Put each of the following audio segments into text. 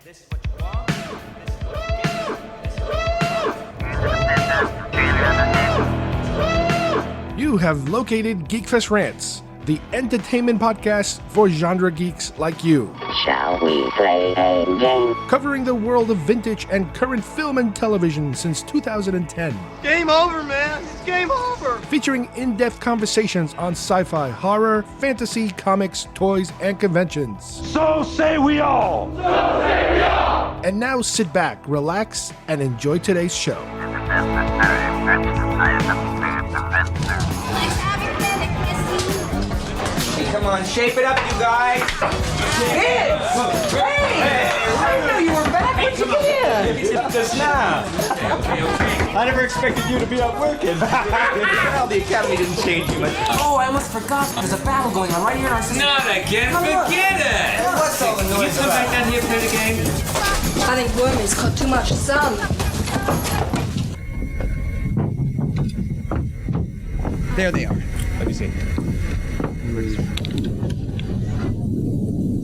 This is what you want. This is what you get. This is what you get. You have located GeekFest Rants, the entertainment podcast for genre geeks like you. Shall we play a game? Covering the world of vintage and current film and television since 2010. Game over, man. It's game over. Featuring in-depth conversations on sci-fi, horror, fantasy, comics, toys, and conventions. So say we all. So say we all. And now sit back, relax, and enjoy today's show. Come on, shape it up, you guys. Kids! Hey! I didn't know you were back. Where'd you get in? Just now. I never expected you to be out working. Well, the academy didn't change too much. Oh, I almost forgot. There's a battle going on right here in our system. Not again, forget it! What's all the Can you noise come back about? down here and play the game? I think Wormy's caught too much sun. There they are. Let me see.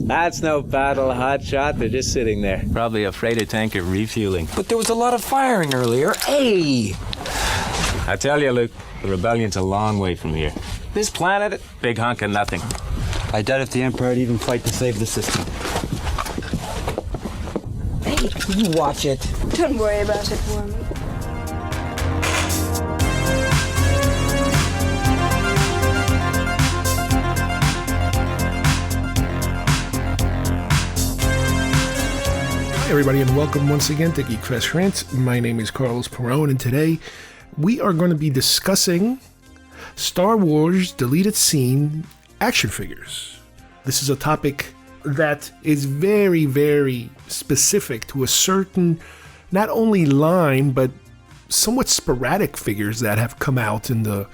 That's no battle, hotshot. They're just sitting there. Probably a freighter tanker refueling. But there was a lot of firing earlier. Hey! I tell you, Luke, the rebellion's a long way from here. This planet, big hunk of nothing. I doubt if the Emperor would even fight to save the system. Hey, you watch it. Don't worry about it, Wormy. Hi, everybody, and welcome once again to GeekFest Rants. My name is Carlos Perone, and today we are going to be discussing Star Wars deleted scene action figures. This is a topic that is very, very specific to a certain, not only line, but somewhat sporadic figures that have come out in the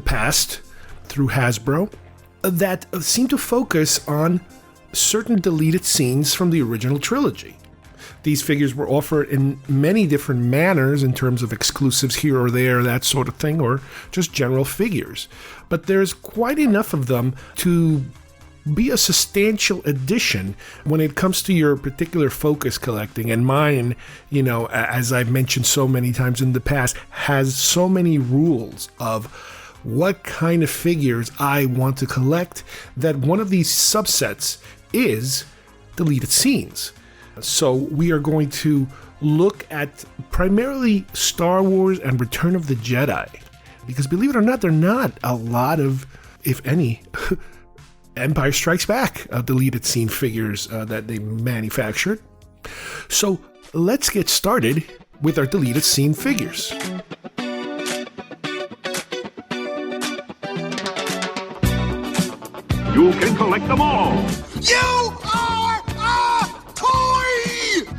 past through Hasbro that seem to focus on certain deleted scenes from the original trilogy. These figures were offered in many different manners in terms of exclusives here or there, that sort of thing, or just general figures. But there's quite enough of them to be a substantial addition when it comes to your particular focus collecting. And mine, you know, as I've mentioned so many times in the past, has so many rules of what kind of figures I want to collect that one of these subsets is deleted scenes. So we are going to look at primarily Star Wars and Return of the Jedi, because believe it or not, there are not a lot of, if any, Empire Strikes Back deleted scene figures that they manufactured. So let's get started with our deleted scene figures. You can collect them all. You are a toy!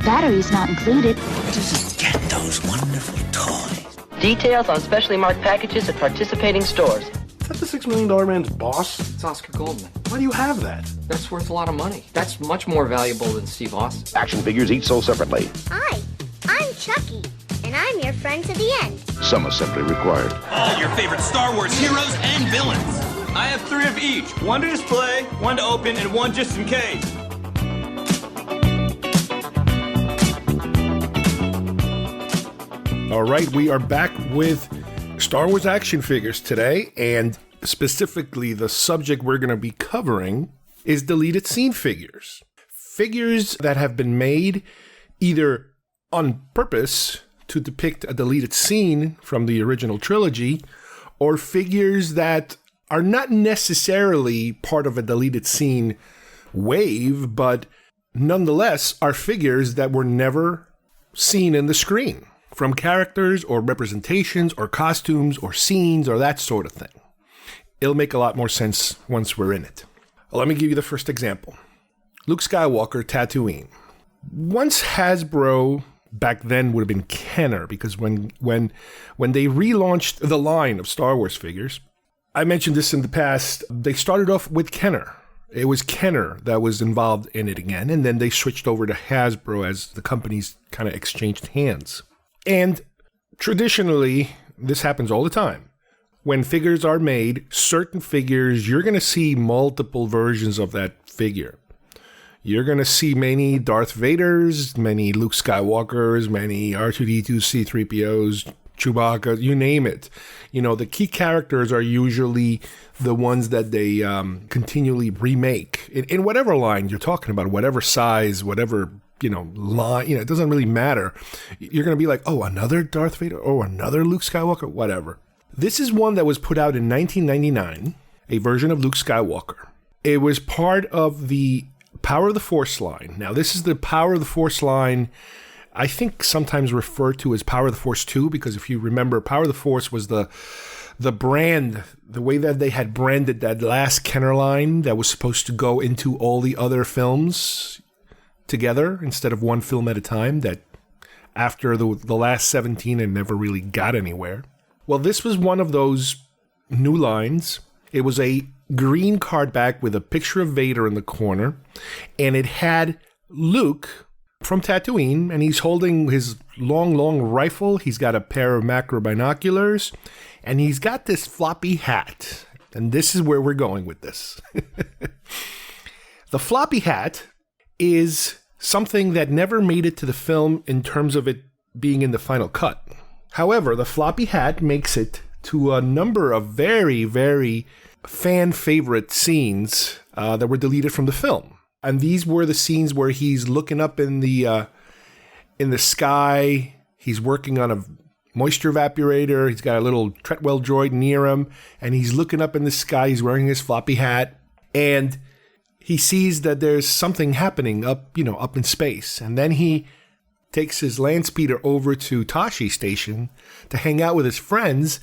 Batteries not included. Get those wonderful toys. Details on specially marked packages at participating stores. Is that the $6 million man's boss? It's Oscar Goldman. Why do you have that? That's worth a lot of money. That's much more valuable than Steve Austin. Action figures each sold separately. Hi, I'm Chucky, and I'm your friend to the end. Some assembly required. All your favorite Star Wars heroes and villains. I have 3 of each. 1 to display, 1 to open, and 1 just in case. All right, we are back with Star Wars action figures today, and specifically the subject we're going to be covering is deleted scene figures. Figures that have been made either on purpose to depict a deleted scene from the original trilogy, or figures that are not necessarily part of a deleted scene wave, but nonetheless are figures that were never seen in the screen, from characters or representations or costumes or scenes or that sort of thing. It'll make a lot more sense once we're in it. Well, let me give you the first example. Luke Skywalker, Tatooine. Once Hasbro, back then would have been Kenner, because when they relaunched the line of Star Wars figures, I mentioned this in the past, they started off with Kenner. It was Kenner that was involved in it again, and then they switched over to Hasbro as the companies kind of exchanged hands. And traditionally, this happens all the time. When figures are made, certain figures, you're going to see multiple versions of that figure. You're going to see many Darth Vaders, many Luke Skywalkers, many R2-D2, C-3POs, Chewbacca, you name it. You know, the key characters are usually the ones that they continually remake in whatever line you're talking about, whatever size, whatever, line, it doesn't really matter. You're going to be like, oh, another Darth Vader? Oh, another Luke Skywalker? Whatever. This is one that was put out in 1999, a version of Luke Skywalker. It was part of the Power of the Force line. Now, this is the Power of the Force line, I think sometimes referred to as Power of the Force 2, because if you remember, Power of the Force was the brand, the way that they had branded that last Kenner line that was supposed to go into all the other films together instead of one film at a time, that after the last 17 it never really got anywhere. Well, this was one of those new lines. It was a green card back with a picture of Vader in the corner, and it had Luke from Tatooine, and he's holding his long rifle. He's got a pair of macro binoculars, and he's got this floppy hat. And this is where we're going with this. The floppy hat is something that never made it to the film in terms of it being in the final cut. However, the floppy hat makes it to a number of very, very fan favorite scenes that were deleted from the film. And these were the scenes where he's looking up in the sky. He's working on a moisture evaporator. He's got a little Treadwell droid near him, and he's looking up in the sky. He's wearing his floppy hat, and he sees that there's something happening up in space. And then he takes his land speeder over to Tosche Station to hang out with his friends.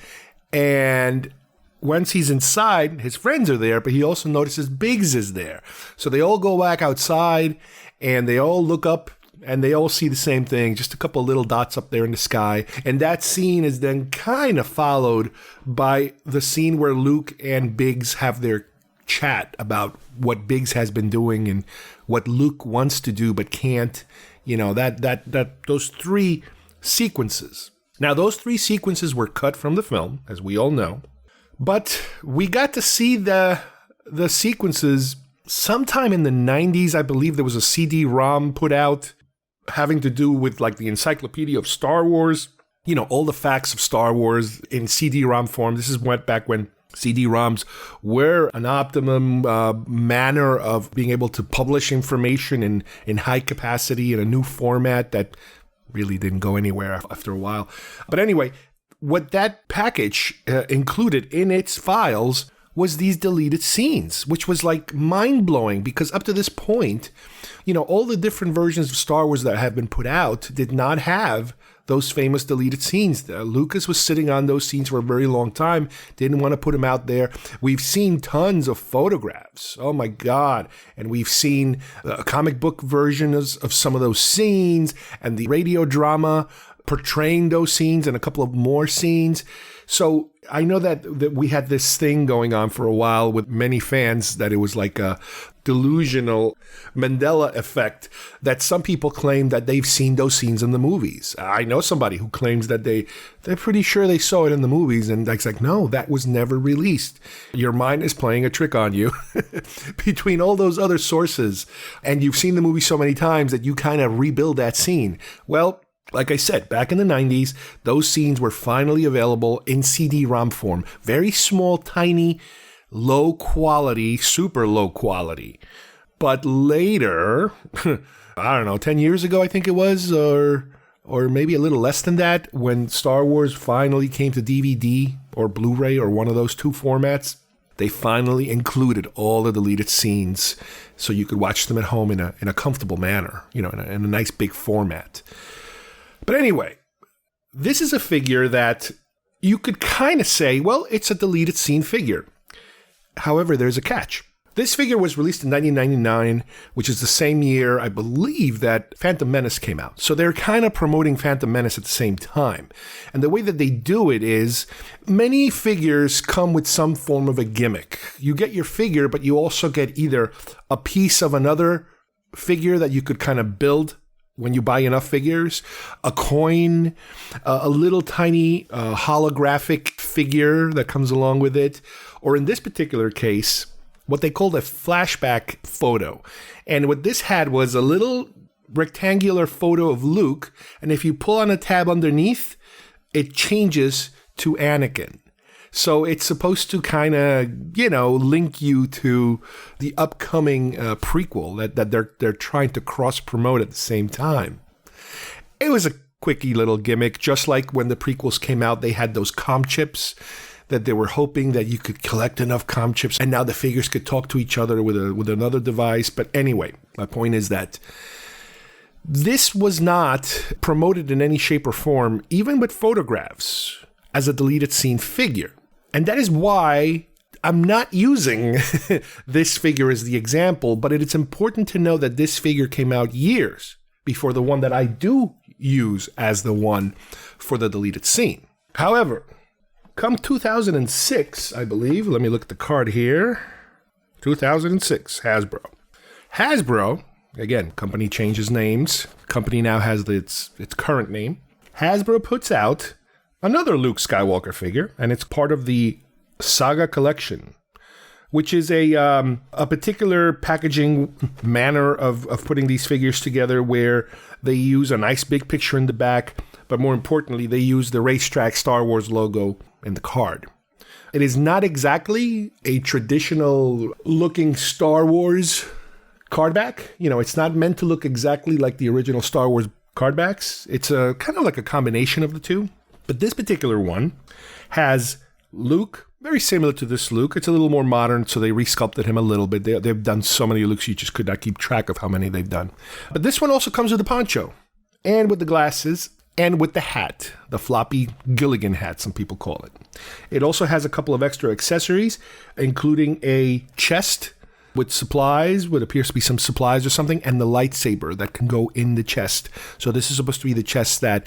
And once he's inside, his friends are there, but he also notices Biggs is there. So they all go back outside, and they all look up, and they all see the same thing, just a couple little dots up there in the sky. And that scene is then kind of followed by the scene where Luke and Biggs have their chat about what Biggs has been doing and what Luke wants to do but can't. Those three sequences. Now, those three sequences were cut from the film, as we all know. But we got to see the sequences sometime in the 90s. I believe there was a CD-ROM put out having to do with like the Encyclopedia of Star Wars. All the facts of Star Wars in CD-ROM form. This is back when CD-ROMs were an optimum manner of being able to publish information in high capacity in a new format that really didn't go anywhere after a while. But anyway, what that package included in its files was these deleted scenes, which was like mind-blowing, because up to this point, all the different versions of Star Wars that have been put out did not have those famous deleted scenes. Lucas was sitting on those scenes for a very long time, didn't want to put them out there. We've seen tons of photographs. Oh my God. And we've seen comic book versions of some of those scenes and the radio drama portraying those scenes and a couple of more scenes. So I know that we had this thing going on for a while with many fans that it was like a delusional Mandela effect, that some people claim that they've seen those scenes in the movies. I know somebody who claims that they're pretty sure they saw it in the movies, and it's like, no, that was never released. Your mind is playing a trick on you between all those other sources, and you've seen the movie so many times that you kind of rebuild that scene. Well, like I said, back in the 90s, those scenes were finally available in CD-ROM form. Very small, tiny, low quality, super low quality. But later, I don't know, 10 years ago, I think it was, or maybe a little less than that, when Star Wars finally came to DVD or Blu-ray or one of those two formats, they finally included all the deleted scenes so you could watch them at home in a comfortable manner, in a nice big format. But anyway, this is a figure that you could kind of say, well, it's a deleted scene figure. However, there's a catch. This figure was released in 1999, which is the same year, I believe, that Phantom Menace came out. So they're kind of promoting Phantom Menace at the same time. And the way that they do it is, many figures come with some form of a gimmick. You get your figure, but you also get either a piece of another figure that you could kind of build when you buy enough figures, a coin, a little tiny holographic figure that comes along with it, or in this particular case, what they called a flashback photo. And what this had was a little rectangular photo of Luke, and if you pull on a tab underneath, it changes to Anakin. So it's supposed to kind of, link you to the upcoming prequel that they're trying to cross-promote at the same time. It was a quickie little gimmick, just like when the prequels came out, they had those comm chips that they were hoping that you could collect enough comm chips, and now the figures could talk to each other with another device. But anyway, my point is that this was not promoted in any shape or form, even with photographs, as a deleted scene figure. And that is why I'm not using this figure as the example, but it's important to know that this figure came out years before the one that I do use as the one for the deleted scene. However, come 2006, I believe, let me look at the card here, 2006, Hasbro. Hasbro, again, company changes names. Company now has its current name. Hasbro puts out another Luke Skywalker figure, and it's part of the Saga Collection, which is a particular packaging manner of putting these figures together where they use a nice big picture in the back, but more importantly, they use the Racetrack Star Wars logo in the card. It is not exactly a traditional looking Star Wars card back. It's not meant to look exactly like the original Star Wars card backs. It's a kind of like a combination of the two. But this particular one has Luke, very similar to this Luke. It's a little more modern, so they resculpted him a little bit. They've done so many Lukes, you just could not keep track of how many they've done. But this one also comes with the poncho, and with the glasses, and with the hat, the floppy Gilligan hat, some people call it. It also has a couple of extra accessories, including a chest with supplies, what appears to be some supplies or something, and the lightsaber that can go in the chest. So this is supposed to be the chest that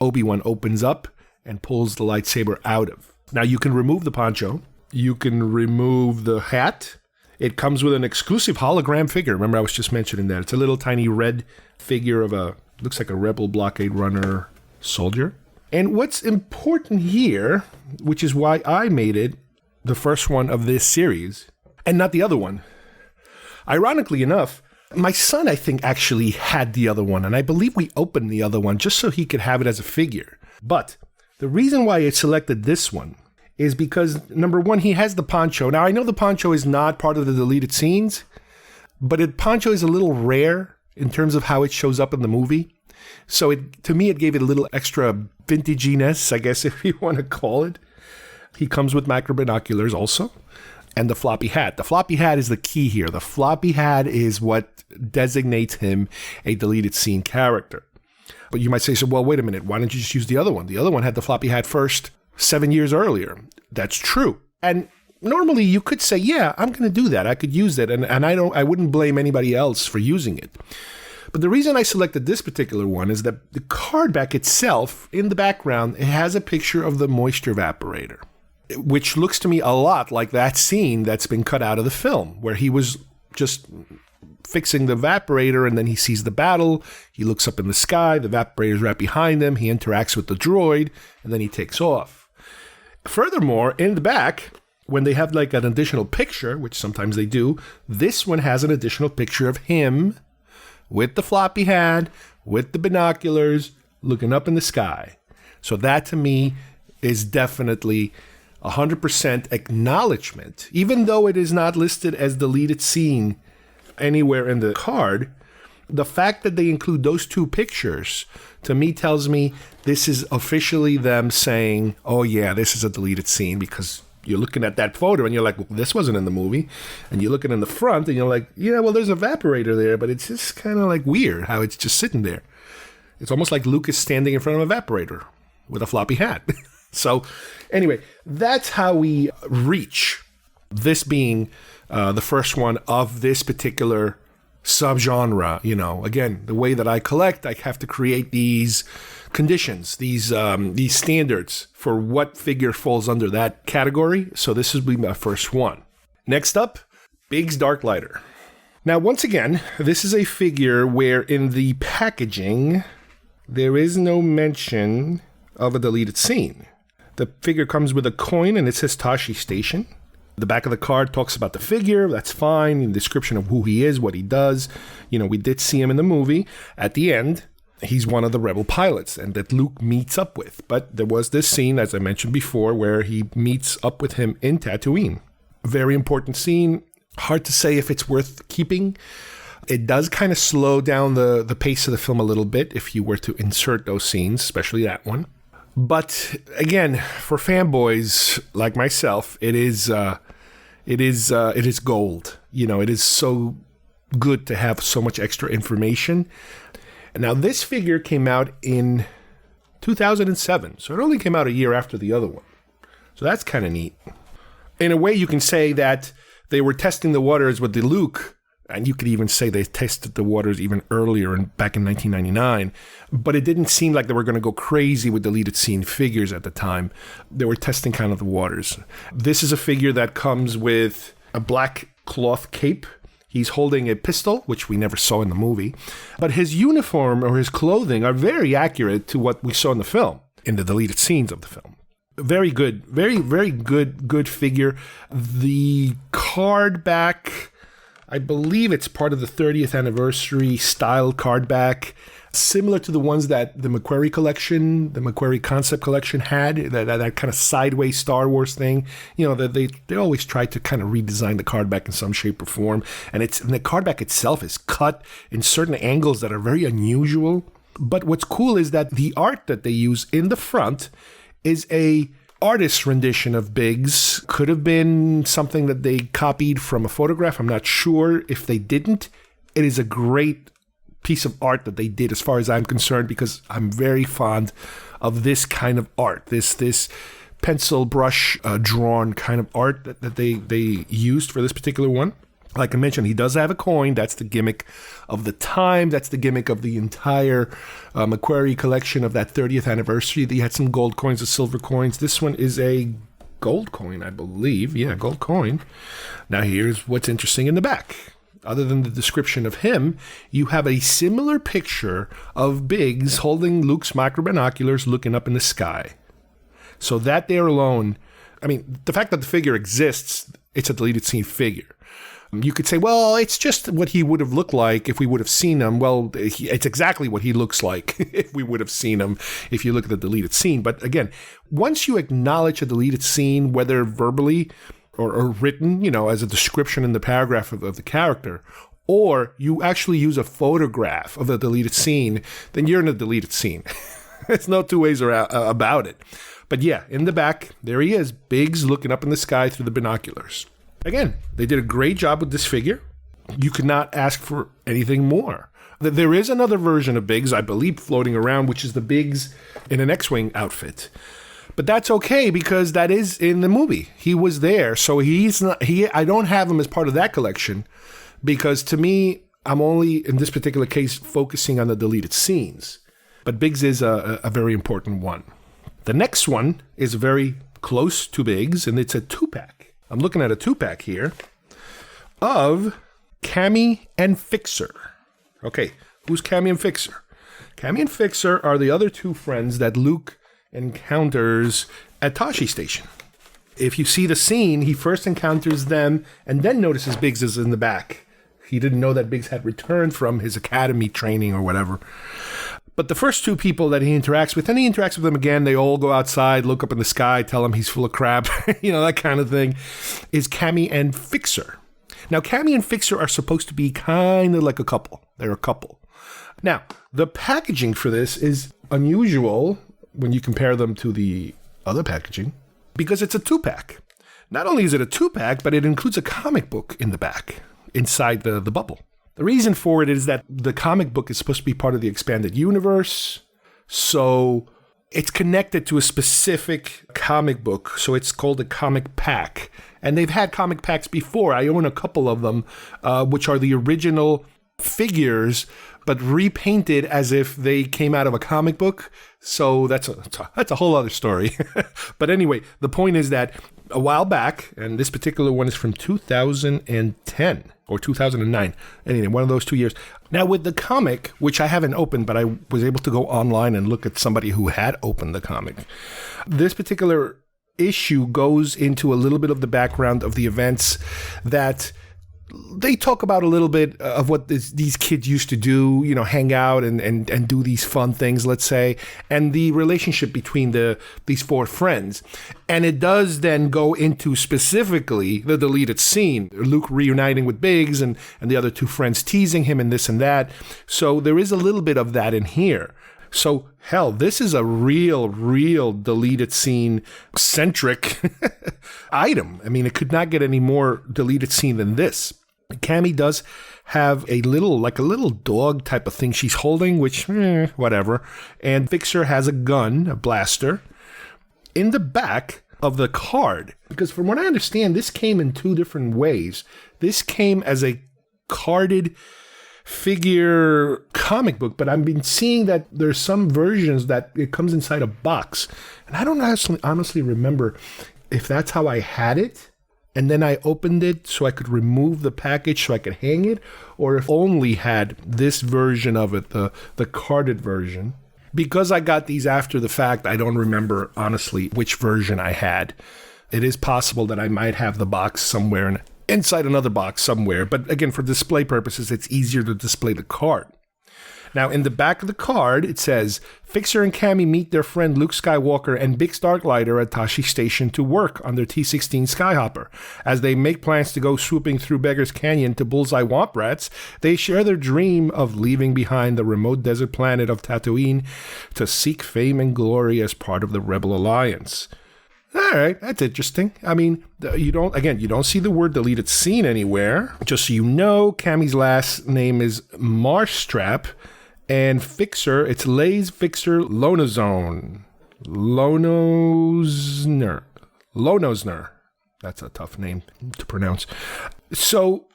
Obi-Wan opens up and pulls the lightsaber out of. Now you can remove the poncho, you can remove the hat. It comes with an exclusive hologram figure. Remember, I was just mentioning that. It's a little tiny red figure of looks like a Rebel blockade runner soldier. And what's important here, which is why I made it the first one of this series, and not the other one. Ironically enough, my son, I think, actually had the other one, and I believe we opened the other one just so he could have it as a figure. But the reason why I selected this one is because, number one, he has the poncho. Now, I know the poncho is not part of the deleted scenes, but the poncho is a little rare in terms of how it shows up in the movie. So to me, it gave it a little extra vintaginess, I guess, if you want to call it. He comes with macro binoculars also, and the floppy hat. The floppy hat is the key here. The floppy hat is what designates him a deleted scene character. But you might say, so, well, wait a minute, why don't you just use the other one? The other one had the floppy hat first 7 years earlier. That's true. And normally you could say, yeah, I'm going to do that. I could use that. And I wouldn't blame anybody else for using it. But the reason I selected this particular one is that the card back itself, in the background, it has a picture of the moisture evaporator, which looks to me a lot like that scene that's been cut out of the film, where he was just fixing the evaporator, and then he sees the battle, he looks up in the sky, the evaporator's right behind him, he interacts with the droid, and then he takes off. Furthermore, in the back, when they have like an additional picture, which sometimes they do, this one has an additional picture of him with the floppy hat, with the binoculars, looking up in the sky. So that to me is definitely 100% acknowledgement, even though it is not listed as deleted scene anywhere in the card. The fact that they include those two pictures to me tells me this is officially them saying, oh yeah, this is a deleted scene, because you're looking at that photo and you're like, well, this wasn't in the movie. And you look at it in the front and you're like, yeah, well, there's an evaporator there, but it's just kind of like weird how it's just sitting there. It's almost like Luke is standing in front of an evaporator with a floppy hat. So anyway, that's how we reach this being the first one of this particular subgenre. Again, the way that I collect, I have to create these conditions, these standards for what figure falls under that category. So this will be my first one. Next up, Biggs Darklighter. Now, once again, this is a figure where in the packaging, there is no mention of a deleted scene. The figure comes with a coin and it says Tosche Station. The back of the card talks about the figure. That's fine. The description of who he is, what he does. We did see him in the movie. At the end, he's one of the rebel pilots and that Luke meets up with. But there was this scene, as I mentioned before, where he meets up with him in Tatooine. Very important scene. Hard to say if it's worth keeping. It does kind of slow down the pace of the film a little bit if you were to insert those scenes, especially that one. But again, for fanboys like myself, it is gold. It is so good to have so much extra information. Now, this figure came out in 2007, so it only came out a year after the other one. So that's kind of neat. In a way, you can say that they were testing the waters with the Luke, and you could even say they tested the waters even earlier, back in 1999. But it didn't seem like they were going to go crazy with deleted scene figures at the time. They were testing kind of the waters. This is a figure that comes with a black cloth cape. He's holding a pistol, which we never saw in the movie. But his uniform or his clothing are very accurate to what we saw in the film, in the deleted scenes of the film. Very good. Very, very good figure. The card back, I believe it's part of the 30th anniversary style card back, similar to the ones that the McQuarrie collection, the McQuarrie concept collection had, that kind of sideways Star Wars thing. They always try to kind of redesign the card back in some shape or form. And the card back itself is cut in certain angles that are very unusual. But what's cool is that the art that they use in the front is a artist's rendition of Biggs. Could have been something that they copied from a photograph. I'm not sure if they didn't. It is a great piece of art that they did as far as I'm concerned, because I'm very fond of this kind of art, this pencil brush drawn kind of art that they used for this particular one. Like I mentioned, he does have a coin. That's the gimmick of the time. That's the gimmick of the entire McQuarrie collection of that 30th anniversary. They had some gold coins, and silver coins. This one is a gold coin, I believe. Yeah, gold coin. Now here's what's interesting in the back. Other than the description of him, you have a similar picture of Biggs holding Luke's micro binoculars looking up in the sky. So that there alone, the fact that the figure exists, it's a deleted scene figure. You could say, well, it's just what he would have looked like if we would have seen him. Well, it's exactly what he looks like if we would have seen him if you look at the deleted scene. But again, once you acknowledge a deleted scene, whether verbally or written, as a description in the paragraph of the character, or you actually use a photograph of the deleted scene, then you're in a deleted scene. There's no two ways about it. But yeah, in the back, there he is, Biggs looking up in the sky through the binoculars. Again, they did a great job with this figure. You could not ask for anything more. There is another version of Biggs, I believe, floating around, which is the Biggs in an X-Wing outfit. But that's okay, because that is in the movie. He was there, so he's not. I don't have him as part of that collection, because to me, I'm only, in this particular case, focusing on the deleted scenes. But Biggs is a very important one. The next one is very close to Biggs, and it's a 2-pack. I'm looking at a 2-pack here of Cami and Fixer. Okay, who's Cami and Fixer? Cami and Fixer are the other two friends that Luke encounters at Tosche Station. If you see the scene, he first encounters them and then notices Biggs is in the back. He didn't know that Biggs had returned from his academy training or whatever. But the first two people that he interacts with, and he interacts with them again, they all go outside, look up in the sky, tell him he's full of crap, that kind of thing, is Cami and Fixer. Now, Cami and Fixer are supposed to be kind of like a couple. They're a couple. Now, the packaging for this is unusual when you compare them to the other packaging, because it's a 2-pack. Not only is it a 2-pack, but it includes a comic book in the back, inside the bubble. The reason for it is that the comic book is supposed to be part of the expanded universe, so it's connected to a specific comic book, so it's called a comic pack. And they've had comic packs before. I own a couple of them, which are the original figures, but repainted as if they came out of a comic book. So that's a whole other story. But anyway, the point is that a while back, and this particular one is from 2010 or 2009, anyway, one of those 2 years. Now with the comic, which I haven't opened, but I was able to go online and look at somebody who had opened the comic. This particular issue goes into a little bit of the background of the events that they talk about a little bit of what these kids used to do, you know, hang out and do these fun things, let's say, and the relationship between these four friends. And it does then go into specifically the deleted scene, Luke reuniting with Biggs and the other two friends teasing him and this and that. So there is a little bit of that in here. So, hell, this is a real deleted scene centric item. I mean, it could not get any more deleted scene than this. Cami does have a little dog type of thing she's holding, which, whatever. And Fixer has a gun, a blaster, in the back of the card. Because from what I understand, this came in two different ways. This came as a carded figure comic book, but I've been seeing that there's some versions that it comes inside a box. And I don't honestly remember if that's how I had it, and then I opened it so I could remove the package so I could hang it, or if only had this version of it, the carded version. Because I got these after the fact, I don't remember honestly which version I had. It is possible that I might have the box somewhere inside another box somewhere, but again, for display purposes, it's easier to display the card. Now, in the back of the card, it says, Fixer and Cami meet their friend Luke Skywalker and Big Starklighter at Tosche Station to work on their T-16 Skyhopper. As they make plans to go swooping through Beggar's Canyon to bullseye Womp Rats, they share their dream of leaving behind the remote desert planet of Tatooine to seek fame and glory as part of the Rebel Alliance. All right, that's interesting. I mean, you don't see the word deleted scene anywhere. Just so you know, Cami's last name is Marstrap, and Fixer, it's Lays Fixer Lonosner. That's a tough name to pronounce. So,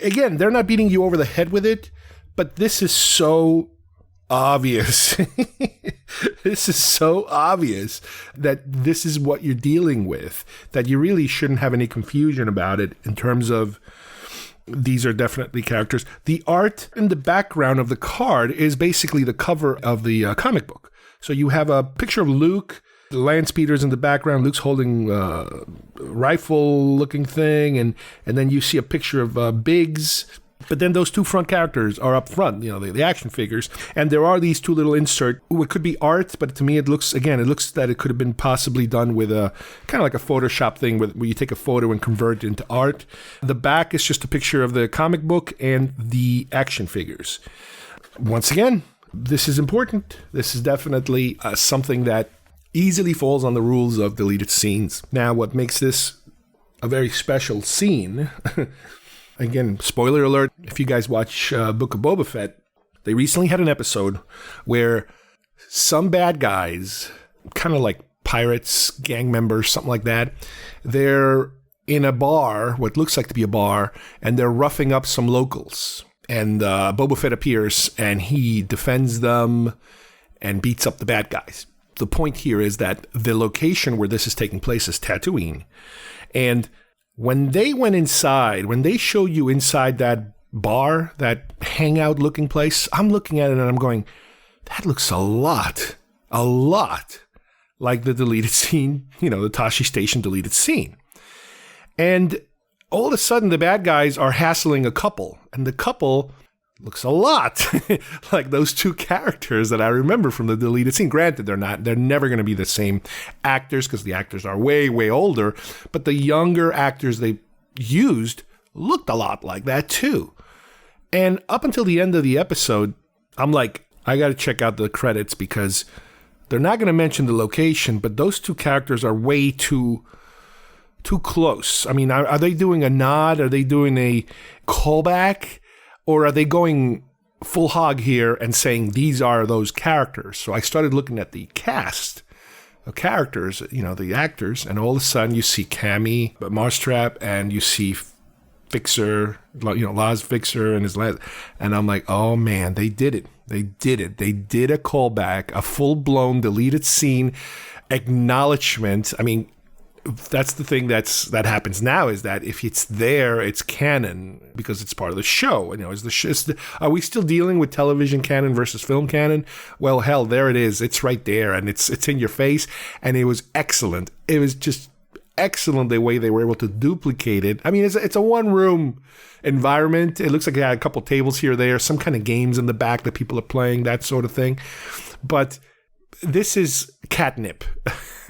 again, they're not beating you over the head with it, but this is so obvious. This is so obvious that this is what you're dealing with, that you really shouldn't have any confusion about it in terms of these are definitely characters. The art in the background of the card is basically the cover of the comic book. So you have a picture of Luke, the land speeder's in the background, Luke's holding a rifle-looking thing, and then you see a picture of Biggs. But then those two front characters are up front, you know, the action figures. And there are these two little inserts. It could be art, but to me it looks that it could have been possibly done with a kind of like a Photoshop thing where you take a photo and convert it into art. The back is just a picture of the comic book and the action figures. Once again, this is important. This is definitely something that easily falls on the rules of deleted scenes. Now, what makes this a very special scene... Again, spoiler alert, if you guys watch Book of Boba Fett, they recently had an episode where some bad guys, kind of like pirates, gang members, something like that, they're in a bar, what looks like to be a bar, and they're roughing up some locals. And Boba Fett appears, and he defends them and beats up the bad guys. The point here is that the location where this is taking place is Tatooine. And when they went inside, when they show you inside that bar, that hangout looking place, I'm looking at it and I'm going, that looks a lot like the deleted scene, you know, the Tosche Station deleted scene. And all of a sudden the bad guys are hassling a couple, and the couple looks a lot like those two characters that I remember from the deleted scene. Granted, they're never going to be the same actors because the actors are way, way older, but the younger actors they used looked a lot like that too. And up until the end of the episode, I'm like, I got to check out the credits because they're not going to mention the location, but those two characters are way too close. I mean, are they doing a nod? Are they doing a callback? Or are they going full hog here and saying these are those characters? So I started looking at the cast of characters, you know, the actors, and all of a sudden you see Cami, Marstrap, and you see Fixer, you know, Laz Fixer and his last, and I'm like, oh man, they did it. They did a callback, a full-blown deleted scene acknowledgement. I mean, that's the thing that happens now, is that if it's there, it's canon because it's part of the show. You know, are we still dealing with television canon versus film canon? Well, hell, there it is. It's right there, and it's in your face, and it was excellent. It was just excellent the way they were able to duplicate it. I mean, it's a one-room environment. It looks like they had a couple tables here or there, some kind of games in the back that people are playing, that sort of thing. But this is catnip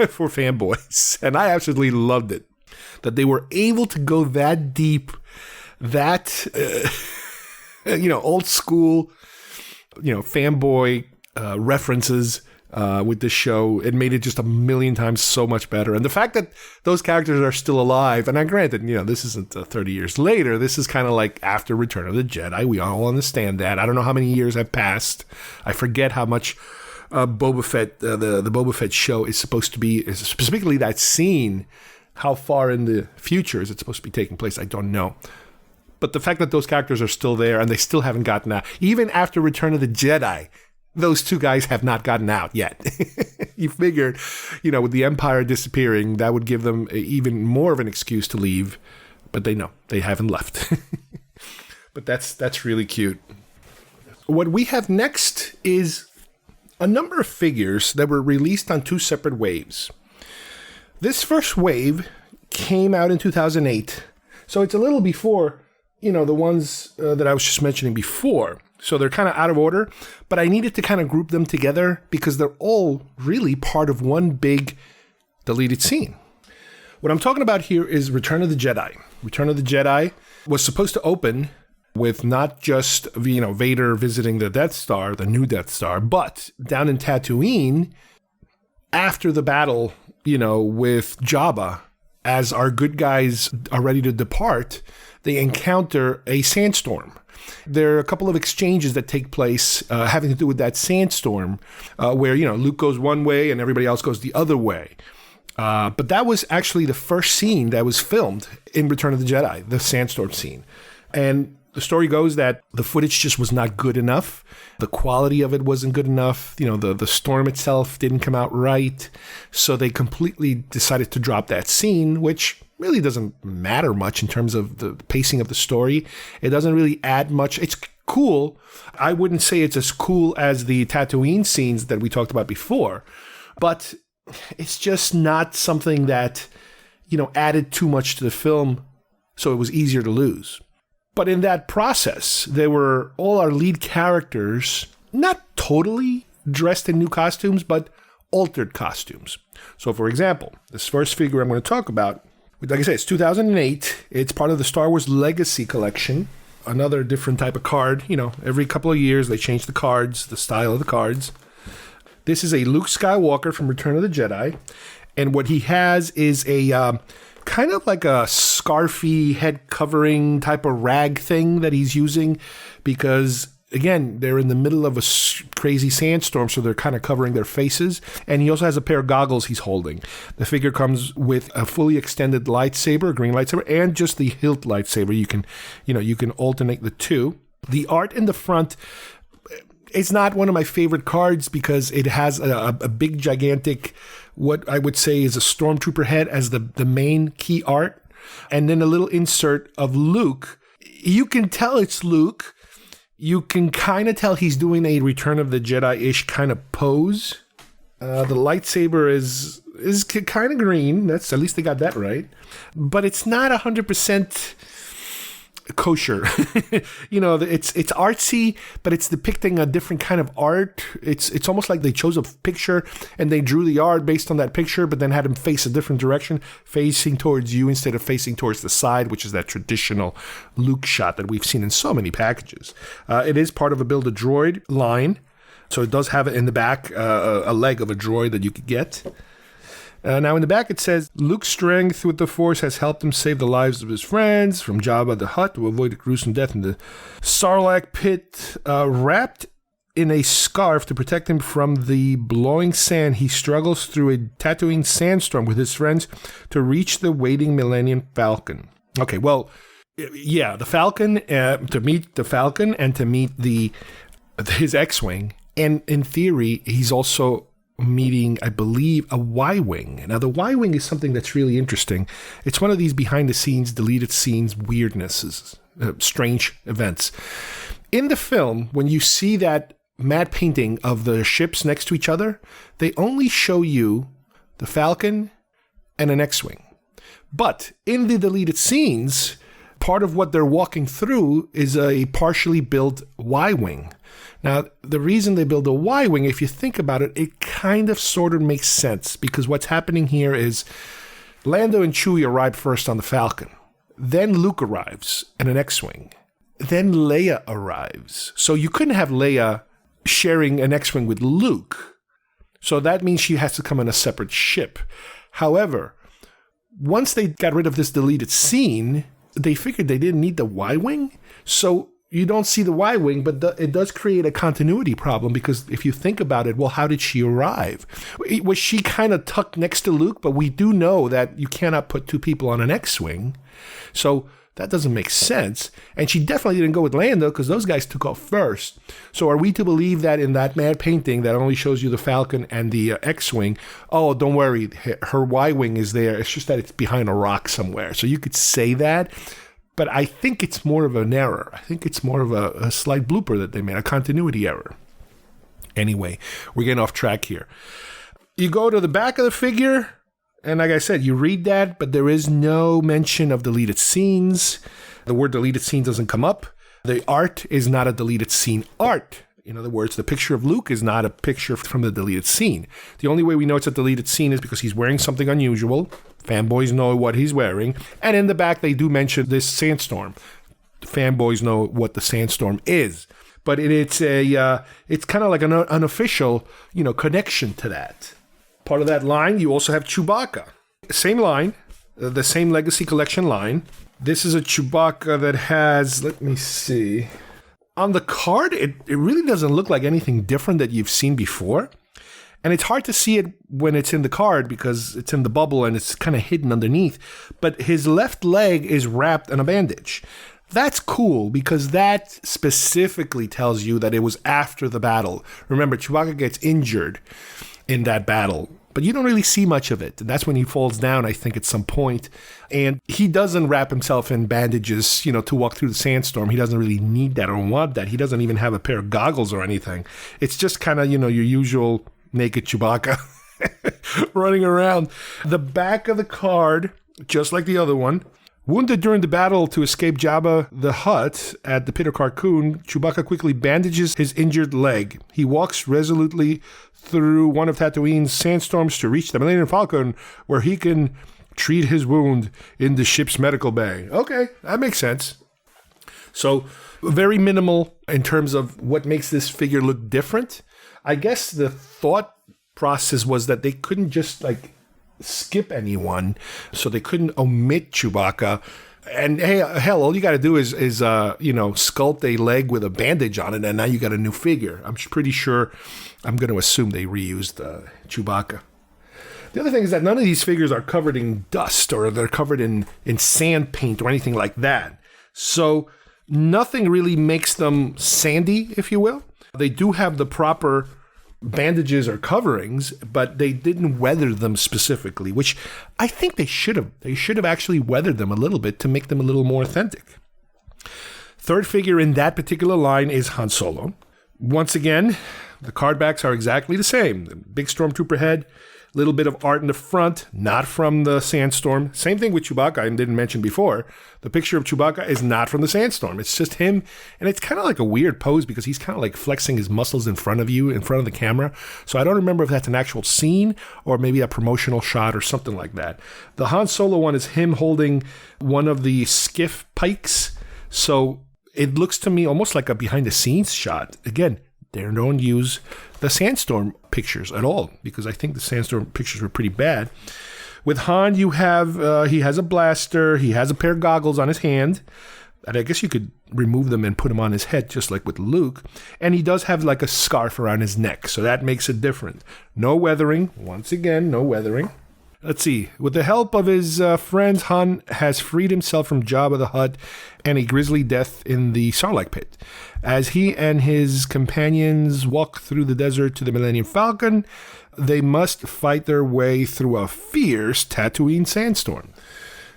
for fanboys, and I absolutely loved it. That they were able to go that deep, that, old school, fanboy references with this show. It made it just a million times so much better. And the fact that those characters are still alive, and I granted, this isn't 30 years later. This is kind of like after Return of the Jedi. We all understand that. I don't know how many years have passed. I forget how much Boba Fett, the Boba Fett show is supposed to be, specifically that scene. How far in the future is it supposed to be taking place? I don't know. But the fact that those characters are still there and they still haven't gotten out, even after Return of the Jedi, those two guys have not gotten out yet. You figured, with the Empire disappearing, that would give them even more of an excuse to leave. But they haven't left. But that's really cute. What we have next is a number of figures that were released on two separate waves. This first wave came out in 2008, so it's a little before, the ones that I was just mentioning before. So they're kind of out of order, but I needed to kind of group them together because they're all really part of one big deleted scene. What I'm talking about here is Return of the Jedi. Return of the Jedi was supposed to open with not just, Vader visiting the Death Star, the new Death Star, but down in Tatooine, after the battle with Jabba, as our good guys are ready to depart, they encounter a sandstorm. There are a couple of exchanges that take place having to do with that sandstorm, where, Luke goes one way and everybody else goes the other way. But that was actually the first scene that was filmed in Return of the Jedi, the sandstorm scene. And the story goes that the footage just was not good enough. The quality of it wasn't good enough. The storm itself didn't come out right. So they completely decided to drop that scene, which really doesn't matter much in terms of the pacing of the story. It doesn't really add much. It's cool. I wouldn't say it's as cool as the Tatooine scenes that we talked about before, but it's just not something that, added too much to the film, so it was easier to lose. But in that process, there were all our lead characters, not totally dressed in new costumes, but altered costumes. So, for example, this first figure I'm going to talk about, like I said, it's 2008. It's part of the Star Wars Legacy Collection. Another different type of card. Every couple of years they change the cards, the style of the cards. This is a Luke Skywalker from Return of the Jedi. And what he has is a kind of like a scarfy head covering type of rag thing that he's using because, again, they're in the middle of a crazy sandstorm, so they're kind of covering their faces. And he also has a pair of goggles he's holding. The figure comes with a fully extended lightsaber, a green lightsaber, and just the hilt lightsaber. You can alternate the two. The art in the front, it's not one of my favorite cards because it has a big, gigantic, what I would say is a stormtrooper head as the main key art. And then a little insert of Luke. You can tell it's Luke. You can kind of tell he's doing a Return of the Jedi-ish kind of pose. The lightsaber is kind of green. At least they got that right. But it's not 100% kosher. It's artsy, but it's depicting a different kind of art. It's almost like they chose a picture and they drew the art based on that picture, but then had him face a different direction, facing towards you instead of facing towards the side, which is that traditional Luke shot that we've seen in so many packages. It is part of a Build-A-Droid line, so it does have it in the back, a leg of a droid that you could get. Now, in the back, it says, Luke's strength with the Force has helped him save the lives of his friends, from Jabba the Hutt to avoid a gruesome death in the Sarlacc pit. Wrapped in a scarf to protect him from the blowing sand, he struggles through a Tatooine sandstorm with his friends to reach the waiting Millennium Falcon. Okay, well, yeah, the Falcon, to meet the Falcon and to meet his X-Wing. And in theory, he's also meeting, I believe, a Y-Wing. Now, the Y-Wing is something that's really interesting. It's one of these behind-the-scenes, deleted scenes weirdnesses, strange events. In the film, when you see that matte painting of the ships next to each other, they only show you the Falcon and an X-Wing. But in the deleted scenes, part of what they're walking through is a partially built Y-wing. Now, the reason they build a Y-wing, if you think about it, it kind of sort of makes sense, because what's happening here is Lando and Chewie arrive first on the Falcon. Then Luke arrives in an X-wing. Then Leia arrives. So you couldn't have Leia sharing an X-wing with Luke. So that means she has to come in a separate ship. However, once they got rid of this deleted scene, they figured they didn't need the Y-wing. So you don't see the Y-wing, but it does create a continuity problem, because if you think about it, well, how did she arrive? Was she kind of tucked next to Luke? But we do know that you cannot put two people on an X-wing. So that doesn't make sense. And she definitely didn't go with Lando, because those guys took off first. So are we to believe that in that mad painting that only shows you the Falcon and the X-wing, oh, don't worry, her Y-wing is there. It's just that it's behind a rock somewhere. So you could say that. But I think it's more of an error. I think it's more of a slight blooper that they made, a continuity error. Anyway, we're getting off track here. You go to the back of the figure, and like I said, you read that, but there is no mention of deleted scenes. The word deleted scene doesn't come up. The art is not a deleted scene art. In other words, the picture of Luke is not a picture from the deleted scene. The only way we know it's a deleted scene is because he's wearing something unusual. Fanboys know what he's wearing. And in the back, they do mention this sandstorm. The fanboys know what the sandstorm is. But it's kind of like an unofficial, connection to that. Part of that line, you also have Chewbacca. Same line, the same Legacy Collection line. This is a Chewbacca that has, let me see. On the card, it really doesn't look like anything different that you've seen before. And it's hard to see it when it's in the card because it's in the bubble and it's kind of hidden underneath. But his left leg is wrapped in a bandage. That's cool because that specifically tells you that it was after the battle. Remember, Chewbacca gets injured in that battle, but you don't really see much of it. And that's when he falls down, I think, at some point. And he doesn't wrap himself in bandages, to walk through the sandstorm. He doesn't really need that or want that. He doesn't even have a pair of goggles or anything. It's just kind of, your usual naked Chewbacca running around. The back of the card, just like the other one, wounded during the battle to escape Jabba the Hutt at the Pit of Carkoon, Chewbacca quickly bandages his injured leg. He walks resolutely through one of Tatooine's sandstorms to reach the Millennium Falcon, where he can treat his wound in the ship's medical bay. Okay, that makes sense. So, very minimal in terms of what makes this figure look different. I guess the thought process was that they couldn't just, skip anyone, so they couldn't omit Chewbacca. And hey, hell, all you got to do is sculpt a leg with a bandage on it, and now you got a new figure. I'm pretty sure, I'm going to assume they reused Chewbacca. The other thing is that none of these figures are covered in dust or they're covered in sand paint or anything like that. So nothing really makes them sandy, if you will. They do have the proper bandages or coverings, but they didn't weather them specifically, which I think they should have. They should have actually weathered them a little bit to make them a little more authentic. Third figure in that particular line is Han Solo. Once again, the card backs are exactly the same. The big Stormtrooper head, little bit of art in the front, not from the sandstorm. Same thing with Chewbacca, I didn't mention before. The picture of Chewbacca is not from the sandstorm. It's just him, and it's kind of like a weird pose because he's kind of like flexing his muscles in front of you, in front of the camera. So I don't remember if that's an actual scene or maybe a promotional shot or something like that. The Han Solo one is him holding one of the skiff pikes. So it looks to me almost like a behind-the-scenes shot. Again, they don't use the sandstorm pictures at all because I think the sandstorm pictures were pretty bad. With Han, you have, he has a blaster, he has a pair of goggles on his hand, and I guess you could remove them and put them on his head just like with Luke, and he does have like a scarf around his neck, so that makes it different. No weathering, once again, no weathering. Let's see. With the help of his friends, Han has freed himself from Jabba the Hutt and a grisly death in the Sarlacc pit. As he and his companions walk through the desert to the Millennium Falcon, they must fight their way through a fierce Tatooine sandstorm.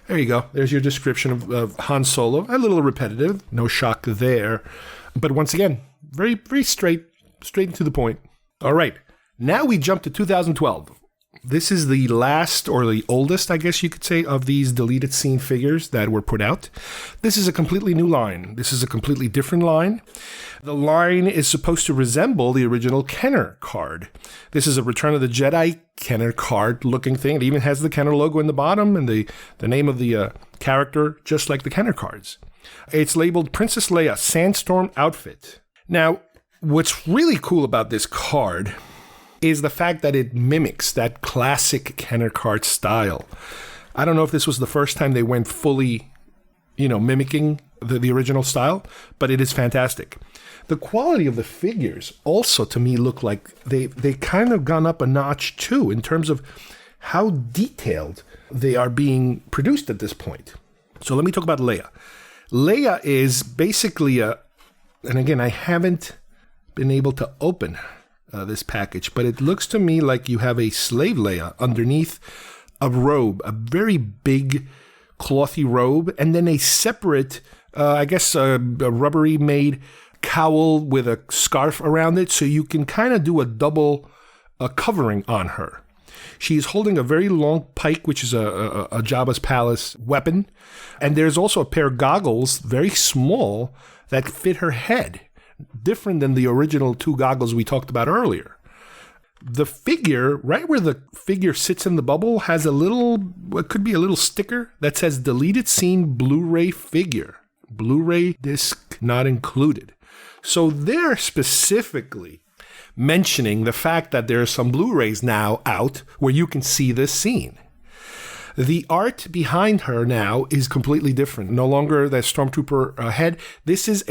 There you go. There's your description of Han Solo. A little repetitive. No shock there. But once again, very, very straight and to the point. All right. Now we jump to 2012. This is the last or the oldest, I guess you could say, of these deleted scene figures that were put out. This is a completely new line. This is a completely different line. The line is supposed to resemble the original Kenner card. This is a Return of the Jedi Kenner card looking thing. It even has the Kenner logo in the bottom and the name of the character, just like the Kenner cards. It's labeled Princess Leia Sandstorm Outfit. Now, what's really cool about this card is the fact that it mimics that classic Kenner card style. I don't know if this was the first time they went fully, mimicking the original style, but it is fantastic. The quality of the figures also, to me, look like they kind of gone up a notch, too, in terms of how detailed they are being produced at this point. So let me talk about Leia. Leia is basically and again, I haven't been able to open this package, but it looks to me like you have a slave Leia underneath a robe, a very big clothy robe, and then a separate, a rubbery made cowl with a scarf around it, so you can kind of do a double covering on her. She's holding a very long pike, which is a Jabba's palace weapon, and there's also a pair of goggles, very small, that fit her head. Different than the original 2 goggles we talked about earlier. The figure, right where the figure sits in the bubble, has a little, what could be a little sticker that says deleted scene Blu-ray figure. Blu-ray disc not included. So they're specifically mentioning the fact that there are some Blu-rays now out where you can see this scene. The art behind her now is completely different. No longer that Stormtrooper head. This is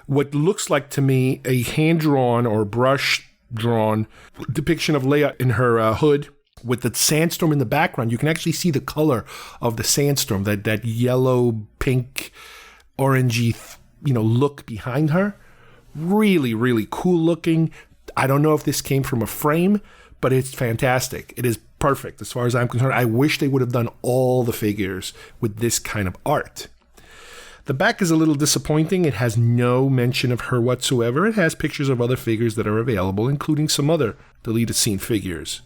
what looks like to me a hand-drawn or brush-drawn depiction of Leia in her hood with the sandstorm in the background. You can actually see the color of the sandstorm, that yellow, pink, orangey, look behind her. Really, really cool looking. I don't know if this came from a frame, but it's fantastic. It is perfect as far as I'm concerned. I wish they would have done all the figures with this kind of art. The back is a little disappointing. It has no mention of her whatsoever. It has pictures of other figures that are available, including some other deleted scene figures.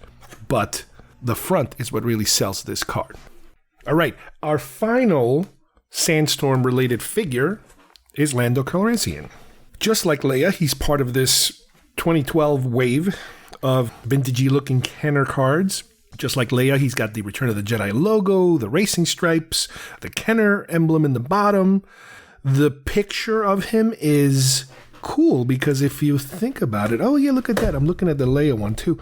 But the front is what really sells this card. All right, our final Sandstorm-related figure is Lando Calransian. Just like Leia, he's part of this 2012 wave of vintagey-looking Kenner cards. Just like Leia, he's got the Return of the Jedi logo, the racing stripes, the Kenner emblem in the bottom. The picture of him is cool because if you think about it, oh yeah, look at that. I'm looking at the Leia one too.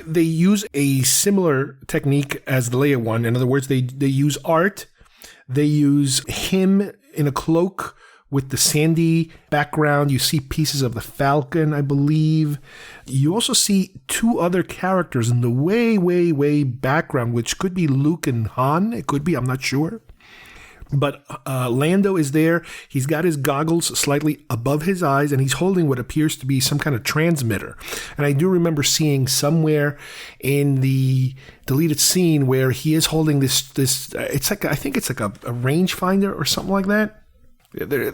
They use a similar technique as the Leia one. In other words, they use art. They use him in a cloak with the sandy background. You see pieces of the Falcon, I believe. You also see 2 other characters in the way, way, way background, which could be Luke and Han. It could be, I'm not sure. But Lando is there. He's got his goggles slightly above his eyes, and he's holding what appears to be some kind of transmitter. And I do remember seeing in the deleted scene where he is holding this. It's like, I think it's like a rangefinder or something like that.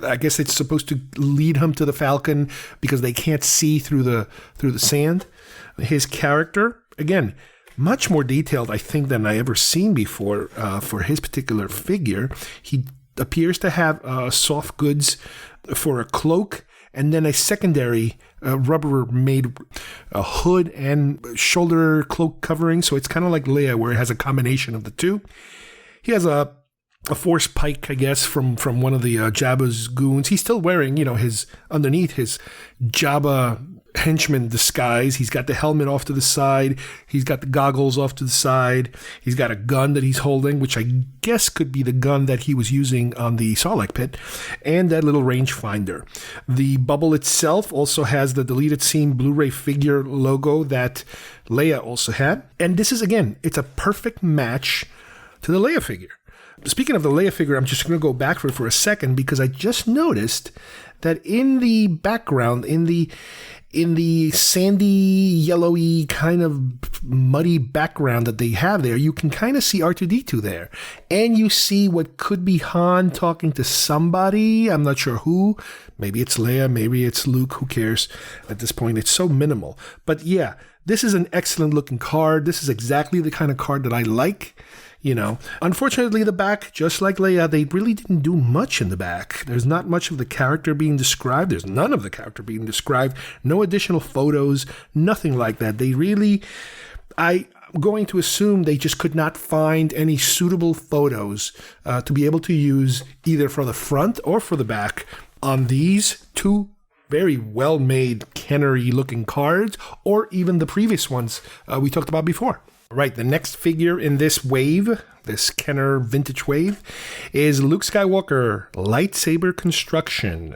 I guess it's supposed to lead him to the Falcon because they can't see through the sand. His character, again, much more detailed, I think, than I ever seen before for his particular figure. He appears to have soft goods for a cloak and then a secondary rubber-made hood and shoulder cloak covering. So it's kind of like Leia, where it has a combination of the two. He has a force pike, I guess, from one of the Jabba's goons. He's still wearing, his underneath his Jabba henchman disguise. He's got the helmet off to the side. He's got the goggles off to the side. He's got a gun that he's holding, which I guess could be the gun that he was using on the Sarlacc pit, and that little rangefinder. The bubble itself also has the deleted scene Blu-ray figure logo that Leia also had. And this is, again, it's a perfect match to the Leia figure. Speaking of the Leia figure, I'm just going to go back for a second because I just noticed that in the background, in the sandy, yellowy, kind of muddy background that they have there, you can kind of see R2-D2 there. And you see what could be Han talking to somebody. I'm not sure who. Maybe it's Leia, maybe it's Luke. Who cares? At this point, it's so minimal. But yeah, This is an excellent looking card. This is exactly the kind of card that I like. Unfortunately, the back, just like Leia, they really didn't do much in the back. There's not much of the character being described. There's none of the character being described. No additional photos, nothing like that. I'm going to assume they just could not find any suitable photos to be able to use either for the front or for the back on these two very well-made Kenner-y looking cards, or even the previous ones we talked about before. Right, the next figure in this wave, this Kenner vintage wave, is Luke Skywalker, lightsaber construction.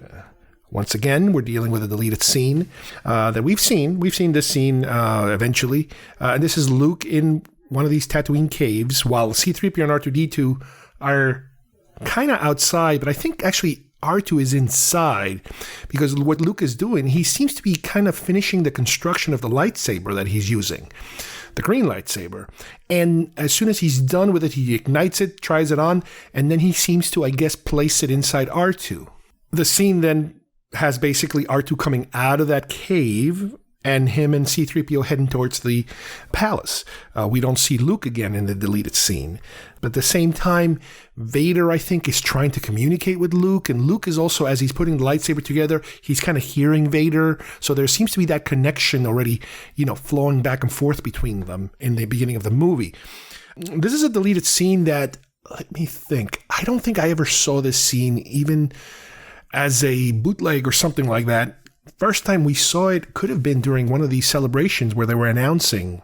Once again, we're dealing with a deleted scene that we've seen. We've seen this scene eventually. And this is Luke in one of these Tatooine caves, while C-3PO and R2-D2 are kind of outside, but I think actually R2 is inside, because what Luke is doing, he seems to be kind of finishing the construction of the lightsaber that he's using. The green lightsaber. And as soon as he's done with it, he ignites it, tries it on, and then he seems to, I guess, place it inside R2. The scene then has basically R2 coming out of that cave and him and C-3PO heading towards the palace. We don't see Luke again in the deleted scene. But at the same time, Vader, I think, is trying to communicate with Luke. And Luke is also, as he's putting the lightsaber together, he's kind of hearing Vader. So there seems to be that connection already, flowing back and forth between them in the beginning of the movie. This is a deleted scene that, let me think, I don't think I ever saw this scene even as a bootleg or something like that. First time we saw it could have been during one of these celebrations where they were announcing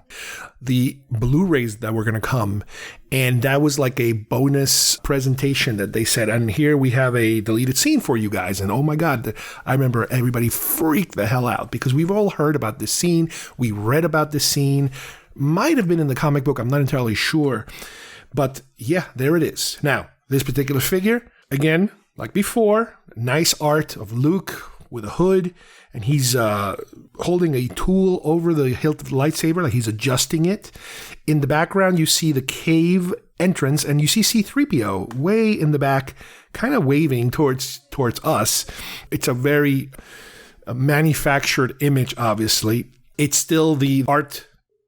the Blu-rays that were going to come. And that was like a bonus presentation that they said, and here we have a deleted scene for you guys. And oh my God, I remember everybody freaked the hell out because we've all heard about this scene. We read about this scene. Might have been in the comic book. I'm not entirely sure. But yeah, there it is. Now, this particular figure, again, like before, nice art of Luke with a hood, and he's holding a tool over the hilt of the lightsaber, like he's adjusting it. In the background, you see the cave entrance, and you see C-3PO way in the back, kind of waving towards us. It's a very manufactured image, obviously. It's still the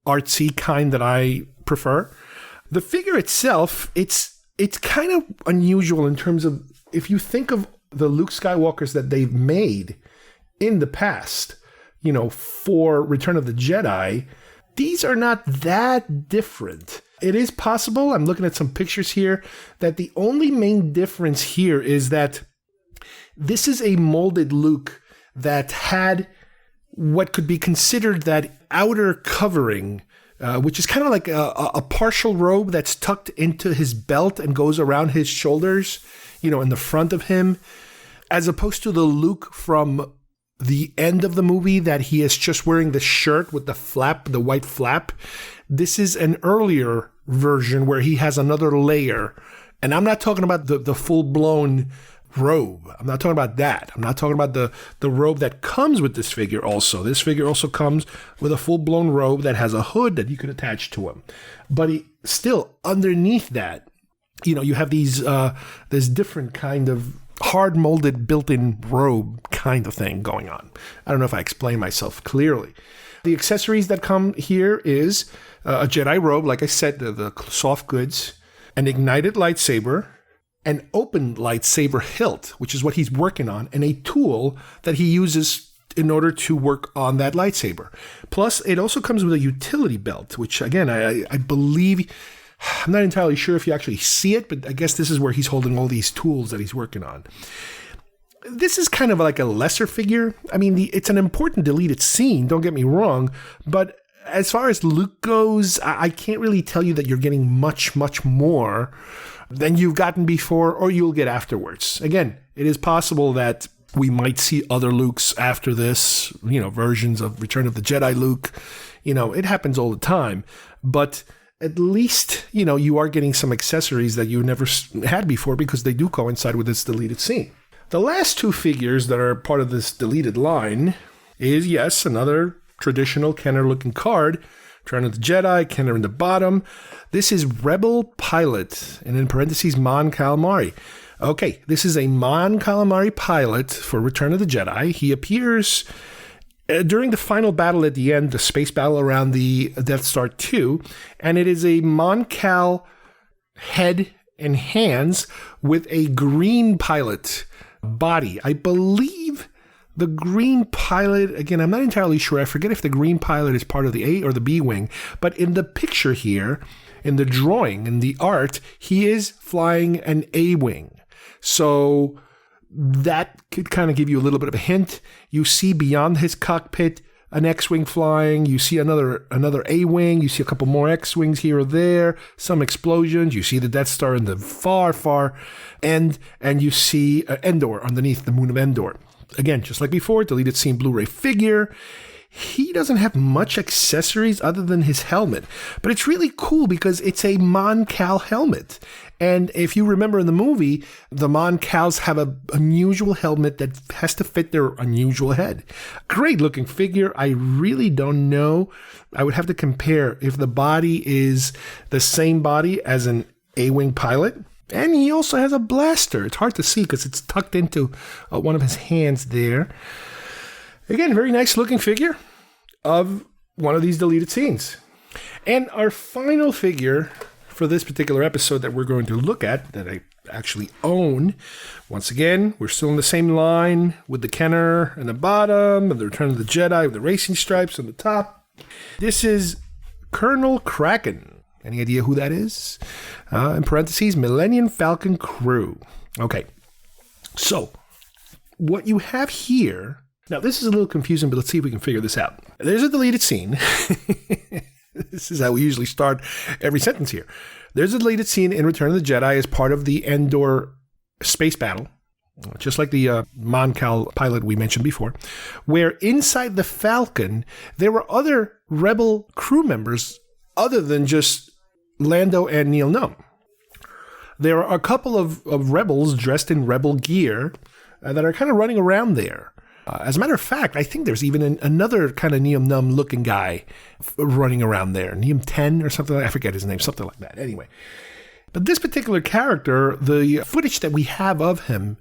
artsy kind that I prefer. The figure itself, it's kind of unusual in terms of, if you think of the Luke Skywalkers that they've made in the past, for Return of the Jedi, these are not that different. It is possible, I'm looking at some pictures here, that the only main difference here is that this is a molded Luke that had what could be considered that outer covering, which is kind of like a partial robe that's tucked into his belt and goes around his shoulders, in the front of him, as opposed to the Luke from the end of the movie that he is just wearing the shirt with the flap, the white flap. This is an earlier version where he has another layer. And I'm not talking about the full-blown robe. I'm not talking about that. I'm not talking about the robe that comes with this figure also. This figure also comes with a full-blown robe that has a hood that you could attach to him. But still, underneath that, you have this different kind of hard-molded built-in robe kind of thing going on. I don't know if I explained myself clearly. The accessories that come here is a Jedi robe, like I said, the soft goods, an ignited lightsaber, an open lightsaber hilt, which is what he's working on, and a tool that he uses in order to work on that lightsaber. Plus, it also comes with a utility belt, which, again, I believe... I'm not entirely sure if you actually see it, but I guess this is where he's holding all these tools that he's working on. This is kind of like a lesser figure. I mean, it's an important deleted scene, don't get me wrong, but as far as Luke goes, I can't really tell you that you're getting much, much more than you've gotten before or you'll get afterwards. Again, it is possible that we might see other Lukes after this, versions of Return of the Jedi Luke. It happens all the time, but at least, you are getting some accessories that you never had before because they do coincide with this deleted scene. The last two figures that are part of this deleted line is, yes, another traditional Kenner-looking card. Return of the Jedi, Kenner in the bottom. This is Rebel Pilot, and in parentheses, Mon Calamari. Okay, this is a Mon Calamari pilot for Return of the Jedi. He appears during the final battle at the end, the space battle around the Death Star 2, and it is a Mon Cal head and hands with a green pilot body. I believe the green pilot, again, I'm not entirely sure. I forget if the green pilot is part of the A or the B wing, but in the picture here, in the drawing, in the art, he is flying an A wing. So that could kind of give you a little bit of a hint. You see beyond his cockpit an X-wing flying. You see another A-wing. You see a couple more X-wings here or there. Some explosions. You see the Death Star in the far, far end, and you see Endor underneath the moon of Endor. Again, just like before, deleted scene Blu-ray figure. He doesn't have much accessories other than his helmet, but it's really cool because it's a Mon Cal helmet. And if you remember in the movie, the Mon Cals have an unusual helmet that has to fit their unusual head. Great looking figure. I really don't know. I would have to compare if the body is the same body as an A-wing pilot. And he also has a blaster. It's hard to see because it's tucked into one of his hands there. Again, very nice looking figure of one of these deleted scenes. And our final figure for this particular episode that we're going to look at, that I actually own, once again, we're still in the same line with the Kenner in the bottom, and the Return of the Jedi with the racing stripes on the top. This is Colonel Kraken. Any idea who that is? In parentheses, Millennium Falcon crew. Okay, so what you have here... Now, this is a little confusing, but let's see if we can figure this out. There's a deleted scene. This is how we usually start every sentence here. There's a deleted scene in Return of the Jedi as part of the Endor space battle, just like the Mon Cal pilot we mentioned before, where inside the Falcon, there were other Rebel crew members other than just Lando and Neil Numb. There are a couple of Rebels dressed in Rebel gear that are kind of running around there. As a matter of fact, I think there's even another kind of Neil Numb looking guy running around there. Neil 10 or something. I forget his name, something like that. Anyway. But this particular character, the footage that we have of him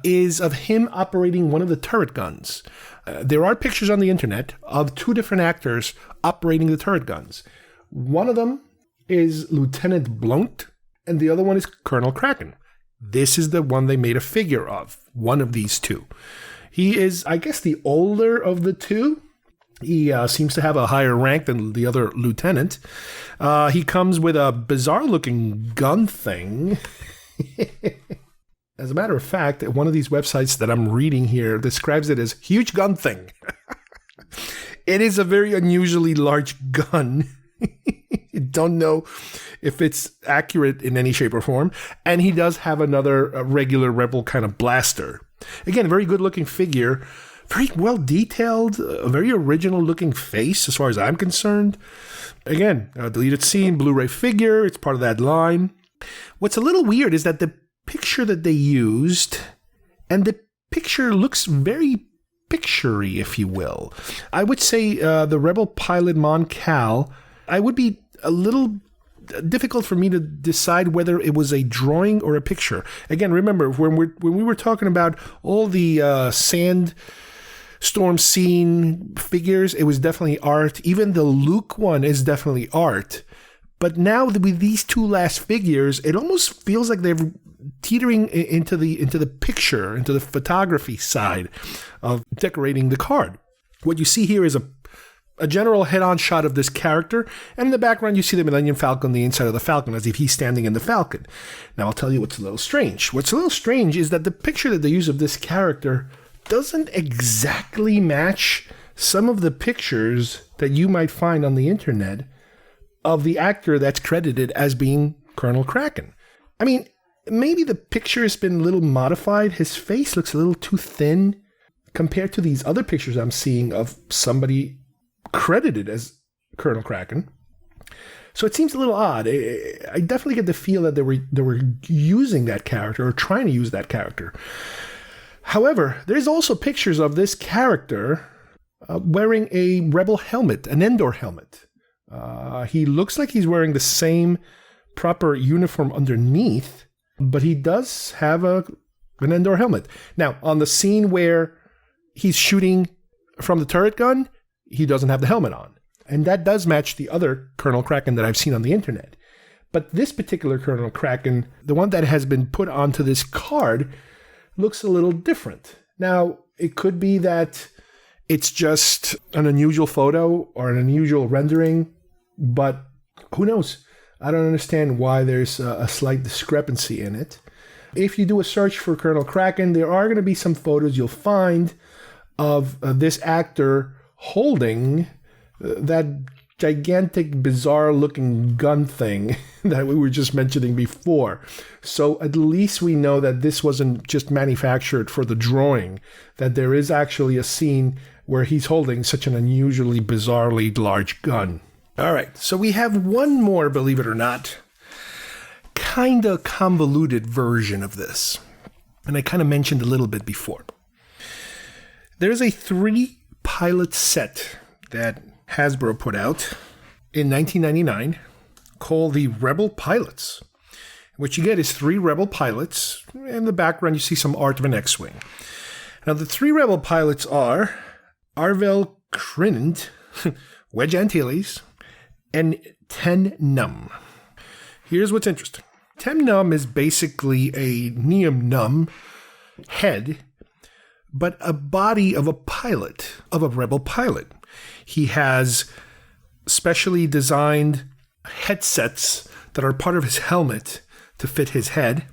is of him operating one of the turret guns. There are pictures on the internet of two different actors operating the turret guns. One of them is Lieutenant Blount, and the other one is Colonel Kraken. This is the one they made a figure of, one of these two. He is, I guess, the older of the two. He seems to have a higher rank than the other lieutenant. He comes with a bizarre-looking gun thing. As a matter of fact, one of these websites that I'm reading here describes it as huge gun thing. It is a very unusually large gun. Don't know if it's accurate in any shape or form. And he does have another regular Rebel kind of blaster. Again, a very good-looking figure, very well-detailed, a very original-looking face as far as I'm concerned. Again, a deleted scene, Blu-ray figure, it's part of that line. What's a little weird is that the picture that they used, and the picture looks very picture-y, if you will. I would say the Rebel pilot Mon Cal, I would be a little... difficult for me to decide whether it was a drawing or a picture. Again, remember when we were talking about all the sandstorm scene figures, it was definitely art. Even the Luke one is definitely art. But now with these two last figures, it almost feels like they're teetering into the picture, into the photography side of decorating the card. What you see here is a general head-on shot of this character, and in the background you see the Millennium Falcon, the inside of the Falcon, as if he's standing in the Falcon. Now I'll tell you what's a little strange. What's a little strange is that the picture that they use of this character doesn't exactly match some of the pictures that you might find on the internet of the actor that's credited as being Colonel Kraken. I mean, maybe the picture has been a little modified. His face looks a little too thin compared to these other pictures I'm seeing of somebody credited as Colonel Kraken. So it seems a little odd. I definitely get the feel that they were using that character or trying to use that character. However, there's also pictures of this character wearing a Rebel helmet, an Endor helmet. He looks like he's wearing the same proper uniform underneath, but he does have an Endor helmet. Now, on the scene where he's shooting from the turret gun, he doesn't have the helmet on. And that does match the other Colonel Kraken that I've seen on the internet. But this particular Colonel Kraken, the one that has been put onto this card, looks a little different. Now, it could be that it's just an unusual photo or an unusual rendering, but who knows? I don't understand why there's a slight discrepancy in it. If you do a search for Colonel Kraken, there are going to be some photos you'll find of this actor holding that gigantic, bizarre-looking gun thing that we were just mentioning before. So at least we know that this wasn't just manufactured for the drawing, that there is actually a scene where he's holding such an unusually, bizarrely large gun. All right, so we have one more, believe it or not, kind of convoluted version of this. And I kind of mentioned a little bit before. There's a 3-pilot set that Hasbro put out in 1999 called the Rebel Pilots. What you get is 3 Rebel pilots. In the background, you see some art of an X-Wing. Now, the 3 Rebel pilots are Arvel Crinant, Wedge Antilles, and Ten Numb. Here's what's interesting. Ten Numb is basically a Neum Numb head, but a body of a pilot, of a Rebel pilot. He has specially designed headsets that are part of his helmet to fit his head,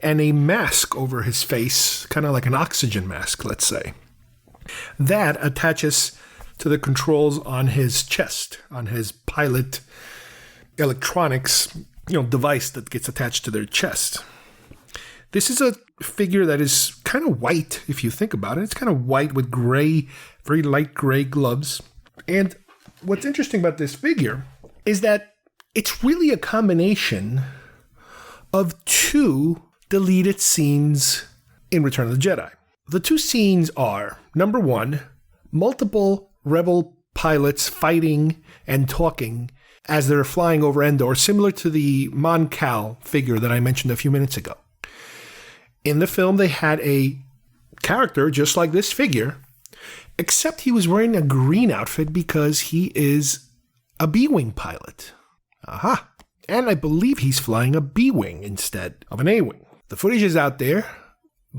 and a mask over his face, kind of like an oxygen mask, let's say. That attaches to the controls on his chest, on his pilot electronics, device that gets attached to their chest. This is a figure that is kind of white, if you think about it. It's kind of white with gray, very light gray gloves. And what's interesting about this figure is that it's really a combination of 2 deleted scenes in Return of the Jedi. The 2 scenes are, number 1, multiple Rebel pilots fighting and talking as they're flying over Endor, similar to the Mon Cal figure that I mentioned a few minutes ago. In the film, they had a character just like this figure, except he was wearing a green outfit because he is a B-Wing pilot. Aha! And I believe he's flying a B-Wing instead of an A-Wing. The footage is out there,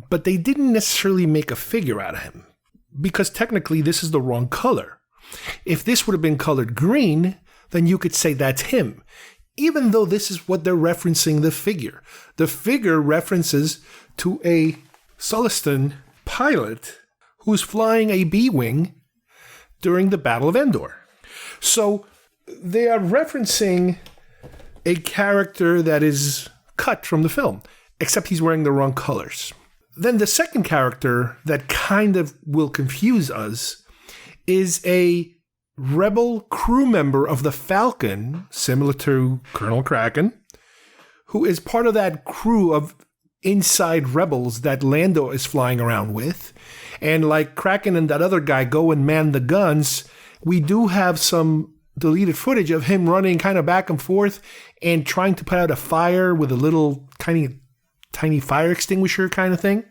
but they didn't necessarily make a figure out of him, because technically this is the wrong color. If this would have been colored green, then you could say that's him, even though this is what they're referencing the figure. The figure references to a Sullustan pilot who's flying a B-Wing during the Battle of Endor. So they are referencing a character that is cut from the film, except he's wearing the wrong colors. Then the second character that kind of will confuse us is a Rebel crew member of the Falcon, similar to Colonel Kraken, who is part of that crew of inside rebels that Lando is flying around with. And like Kraken and that other guy go and man the guns, we do have some deleted footage of him running kind of back and forth and trying to put out a fire with a little tiny fire extinguisher kind of thing.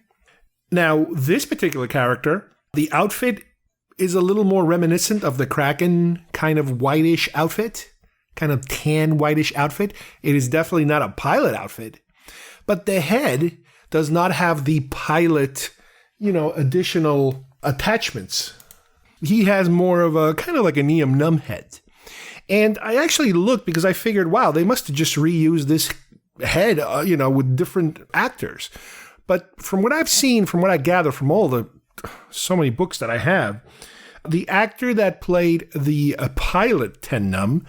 Now, this particular character, the outfit is a little more reminiscent of the Kraken kind of whitish outfit, kind of tan whitish outfit. It is definitely not a pilot outfit, but the head does not have the pilot, additional attachments. He has more of a kind of like a Neum Numb head. And I actually looked because I figured, wow, they must have just reused this head, with different actors. But from what I've seen, from what I gather from so many books that I have, the actor that played the pilot Ten Numb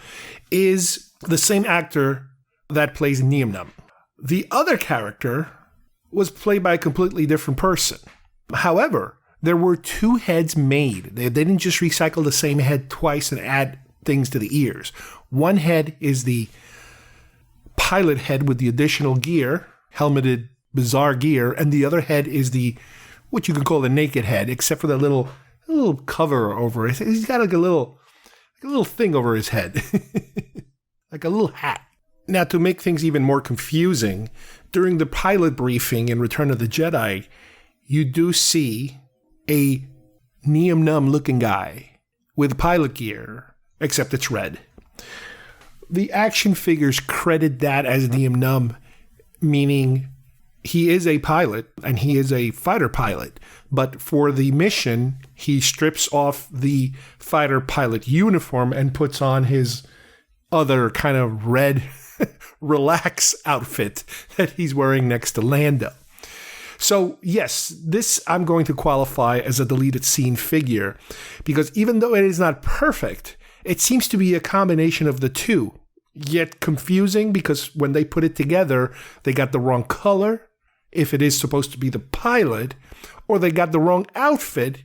is the same actor that plays Neum Numb. The other character was played by a completely different person. However, there were 2 heads made. They didn't just recycle the same head twice and add things to the ears. One head is the pilot head with the additional gear, helmeted bizarre gear, and the other head is what you could call the naked head, except for the little cover over it. He's got like a little thing over his head, like a little hat. Now, to make things even more confusing, during the pilot briefing in Return of the Jedi, you do see a Num Num looking guy with pilot gear, except it's red. The action figures credit that as Num Num, meaning he is a pilot and he is a fighter pilot. But for the mission, he strips off the fighter pilot uniform and puts on his other kind of red relax outfit that he's wearing next to Lando. So yes, this I'm going to qualify as a deleted scene figure because even though it is not perfect, it seems to be a combination of the two, yet confusing because when they put it together, they got the wrong color if it is supposed to be the pilot, or they got the wrong outfit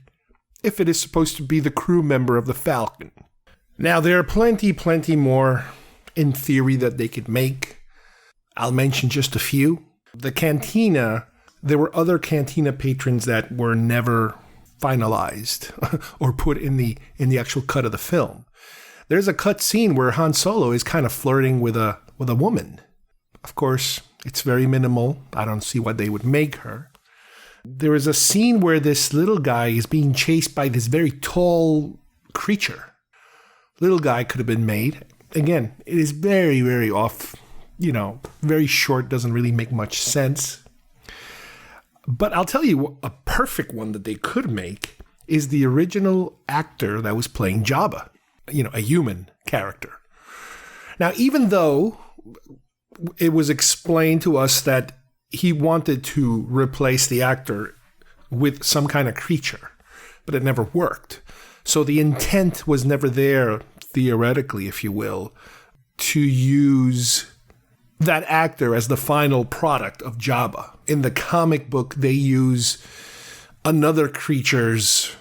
if it is supposed to be the crew member of the Falcon. Now, there are plenty more in theory that they could make. I'll mention just a few. The Cantina, there were other Cantina patrons that were never finalized or put in the actual cut of the film. There's a cut scene where Han Solo is kind of flirting with a woman. Of course, it's very minimal. I don't see why they would make her. There is a scene where this little guy is being chased by this very tall creature. Little guy could have been made. Again, it is very off, very short, doesn't really make much sense. But I'll tell you, a perfect one that they could make is the original actor that was playing Jabba, a human character. Now, even though it was explained to us that he wanted to replace the actor with some kind of creature, but it never worked. So the intent was never there, theoretically, if you will, to use that actor as the final product of Jabba. In the comic book, they use another creature's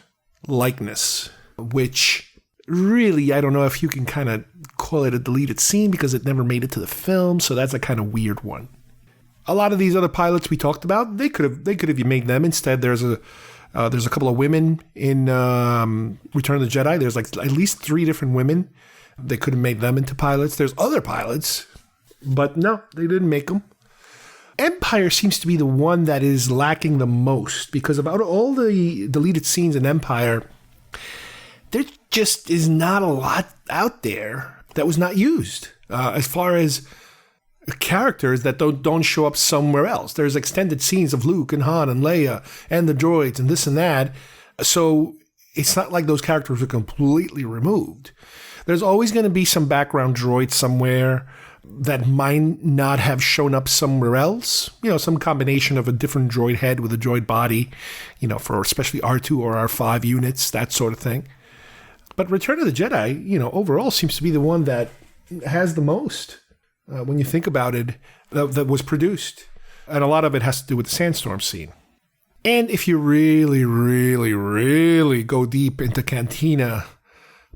likeness, which really, I don't know if you can kind of call it a deleted scene because it never made it to the film, so that's a kind of weird one. A lot of these other pilots we talked about, they could have made them. Instead, there's a couple of women in Return of the Jedi. There's like at least 3 different women. They could have made them into pilots. There's other pilots, but no, they didn't make them. Empire seems to be the one that is lacking the most because about all the deleted scenes in Empire, there just is not a lot out there that was not used as far as characters that don't show up somewhere else. There's extended scenes of Luke and Han and Leia and the droids and this and that. So it's not like those characters are completely removed. There's always going to be some background droid somewhere that might not have shown up somewhere else. Some combination of a different droid head with a droid body, for especially R2 or R5 units, that sort of thing. But Return of the Jedi, overall seems to be the one that has the most. When you think about it, that was produced. And a lot of it has to do with the sandstorm scene. And if you really go deep into Cantina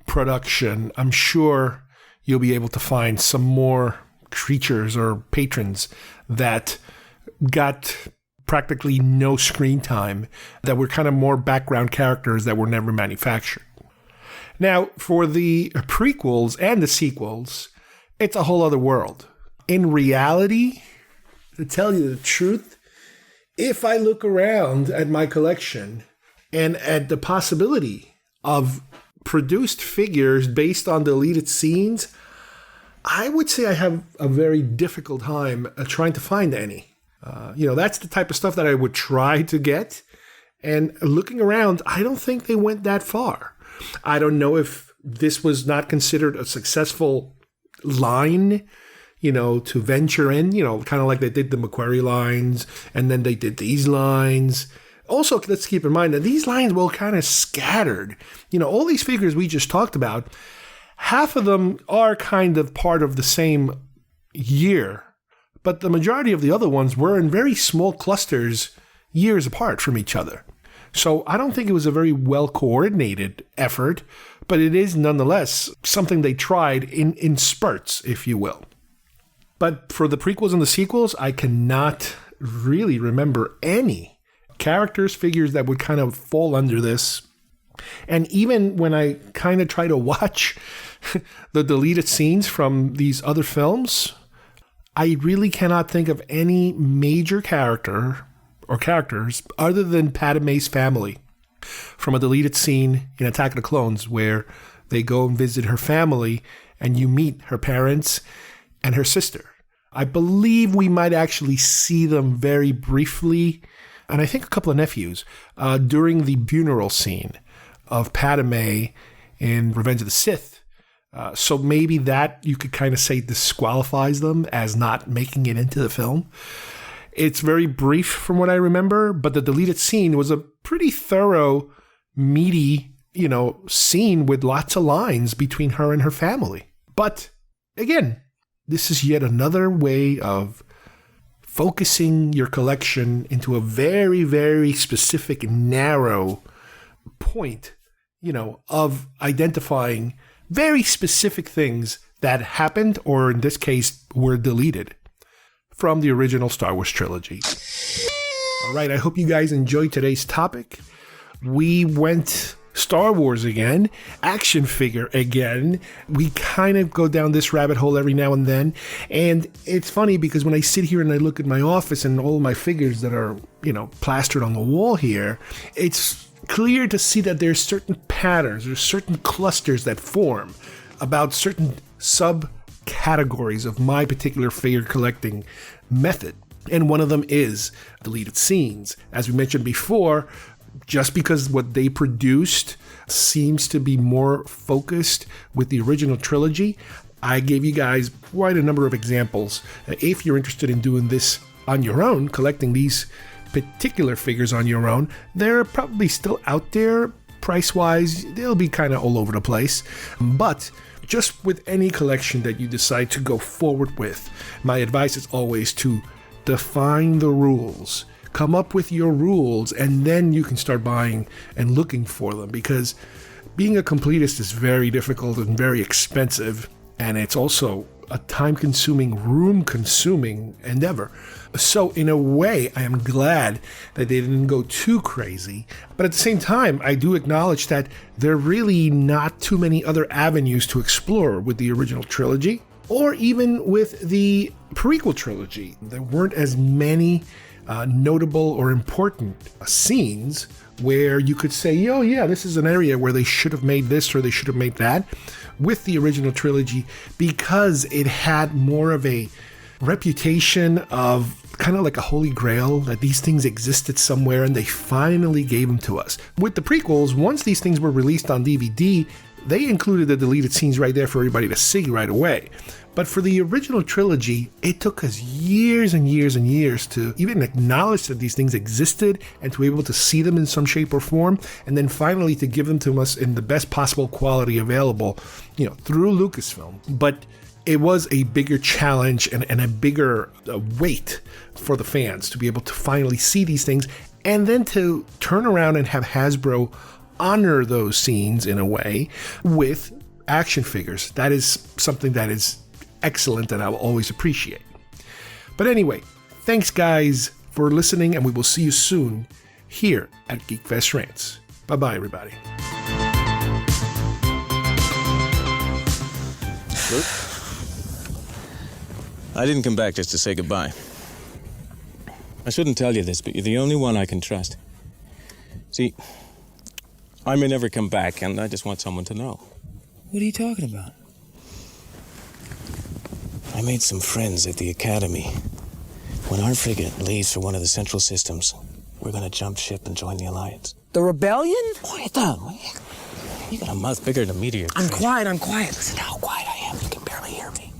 production, I'm sure you'll be able to find some more creatures or patrons that got practically no screen time, that were kind of more background characters that were never manufactured. Now, for the prequels and the sequels, it's a whole other world. In reality, to tell you the truth, if I look around at my collection and at the possibility of produced figures based on deleted scenes, I would say I have a very difficult time trying to find any. That's the type of stuff that I would try to get. And looking around, I don't think they went that far. I don't know if this was not considered a successful line, to venture in, kind of like they did the Macquarie lines, and then they did these lines. Also, let's keep in mind that these lines were kind of scattered. All these figures we just talked about, half of them are kind of part of the same year, but the majority of the other ones were in very small clusters, years apart from each other. So I don't think it was a very well-coordinated effort, but it is nonetheless something they tried in spurts, if you will. But for the prequels and the sequels, I cannot really remember any characters, figures that would kind of fall under this. And even when I kind of try to watch the deleted scenes from these other films, I really cannot think of any major character or characters other than Padmé's family from a deleted scene in Attack of the Clones where they go and visit her family and you meet her parents and her sister. I believe we might actually see them very briefly, and I think a couple of nephews, during the funeral scene of Padme in Revenge of the Sith. So maybe that you could kind of say disqualifies them as not making it into the film. It's very brief from what I remember, but the deleted scene was a pretty thorough, meaty, scene with lots of lines between her and her family. But again, this is yet another way of focusing your collection into a very, very specific, narrow point, of identifying very specific things that happened, or in this case, were deleted from the original Star Wars trilogy. All right, I hope you guys enjoyed today's topic. We went Star Wars again, action figure again. We kind of go down this rabbit hole every now and then. And it's funny because when I sit here and I look at my office and all my figures that are, plastered on the wall here, it's clear to see that there's certain patterns, there's certain clusters that form about certain subcategories of my particular figure collecting method. And one of them is deleted scenes. As we mentioned before, just because what they produced seems to be more focused with the original trilogy, I gave you guys quite a number of examples. If you're interested in doing this on your own, collecting these particular figures on your own, they're probably still out there. Price-wise, they'll be kind of all over the place. But just with any collection that you decide to go forward with, my advice is always to define the rules. Come up with your rules, and then you can start buying and looking for them, because being a completist is very difficult and very expensive, and it's also a time-consuming, room-consuming endeavor. So in a way, I am glad that they didn't go too crazy, but at the same time, I do acknowledge that there are really not too many other avenues to explore with the original trilogy, or even with the prequel trilogy. There weren't as many notable or important scenes where you could say, oh yeah, this is an area where they should have made this or they should have made that with the original trilogy, because it had more of a reputation of kind of like a holy grail, that these things existed somewhere and they finally gave them to us. With the prequels, once these things were released on DVD, they included the deleted scenes right there for everybody to see right away. But for the original trilogy, it took us years and years and years to even acknowledge that these things existed and to be able to see them in some shape or form, and then finally to give them to us in the best possible quality available, through Lucasfilm. But it was a bigger challenge and a bigger weight for the fans to be able to finally see these things, and then to turn around and have Hasbro honor those scenes in a way with action figures. That is something that is excellent and I will always appreciate. But anyway, thanks guys for listening, and we will see you soon here at GeekFest Rants. Bye-bye, everybody. Luke? I didn't come back just to say goodbye. I shouldn't tell you this, but you're the only one I can trust. See, I may never come back, and I just want someone to know. What are you talking about? I made some friends at the Academy. When our frigate leaves for one of the central systems, we're gonna jump ship and join the Alliance. The rebellion? Quiet down. You got a mouth bigger than a meteor. I'm quiet. Listen how quiet I am. You can barely hear me.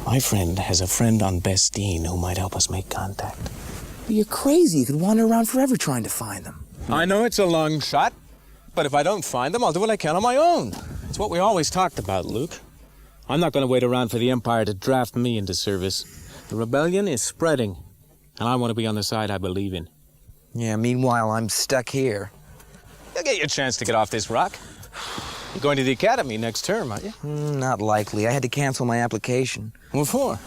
My friend has a friend on Bestine who might help us make contact. You're crazy. You could wander around forever trying to find them. I know it's a long shot, but if I don't find them, I'll do what I can on my own. It's what we always talked about, Luke. I'm not going to wait around for the Empire to draft me into service. The rebellion is spreading, and I want to be on the side I believe in. Yeah, meanwhile, I'm stuck here. You'll get your chance to get off this rock. You're going to the Academy next term, aren't you? Not likely. I had to cancel my application. What for?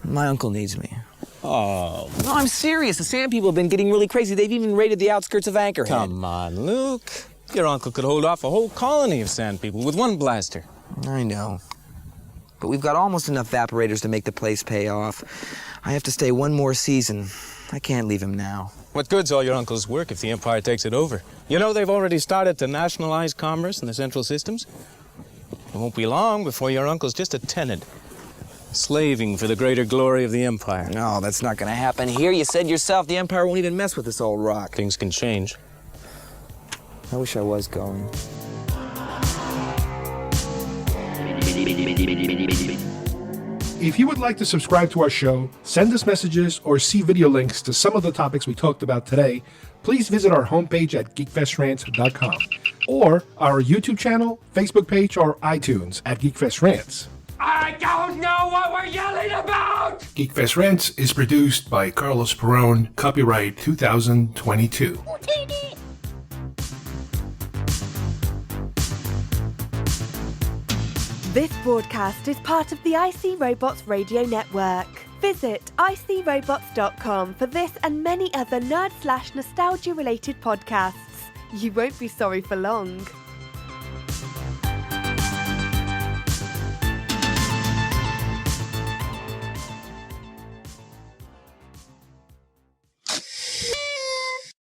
My uncle needs me. Oh. No, I'm serious. The Sand People have been getting really crazy. They've even raided the outskirts of Anchorhead. Come on, Luke. Your uncle could hold off a whole colony of Sand People with one blaster. I know. But we've got almost enough evaporators to make the place pay off. I have to stay one more season. I can't leave him now. What good's all your uncle's work if the Empire takes it over? You know they've already started to nationalize commerce in the Central Systems? It won't be long before your uncle's just a tenant, slaving for the greater glory of the Empire. No, that's not gonna happen here. You said yourself the Empire won't even mess with this old rock. Things can change. I wish I was going. If you would like to subscribe to our show, send us messages, or see video links to some of the topics we talked about today, please visit our homepage at geekfestrants.com or our YouTube channel, Facebook page, or iTunes at GeekFest Rants. I don't know what we're yelling about! GeekFest Rants is produced by Carlos Perone, copyright 2022. This broadcast is part of the IC Robots Radio Network. Visit icrobots.com for this and many other nerd/nostalgia related podcasts. You won't be sorry for long.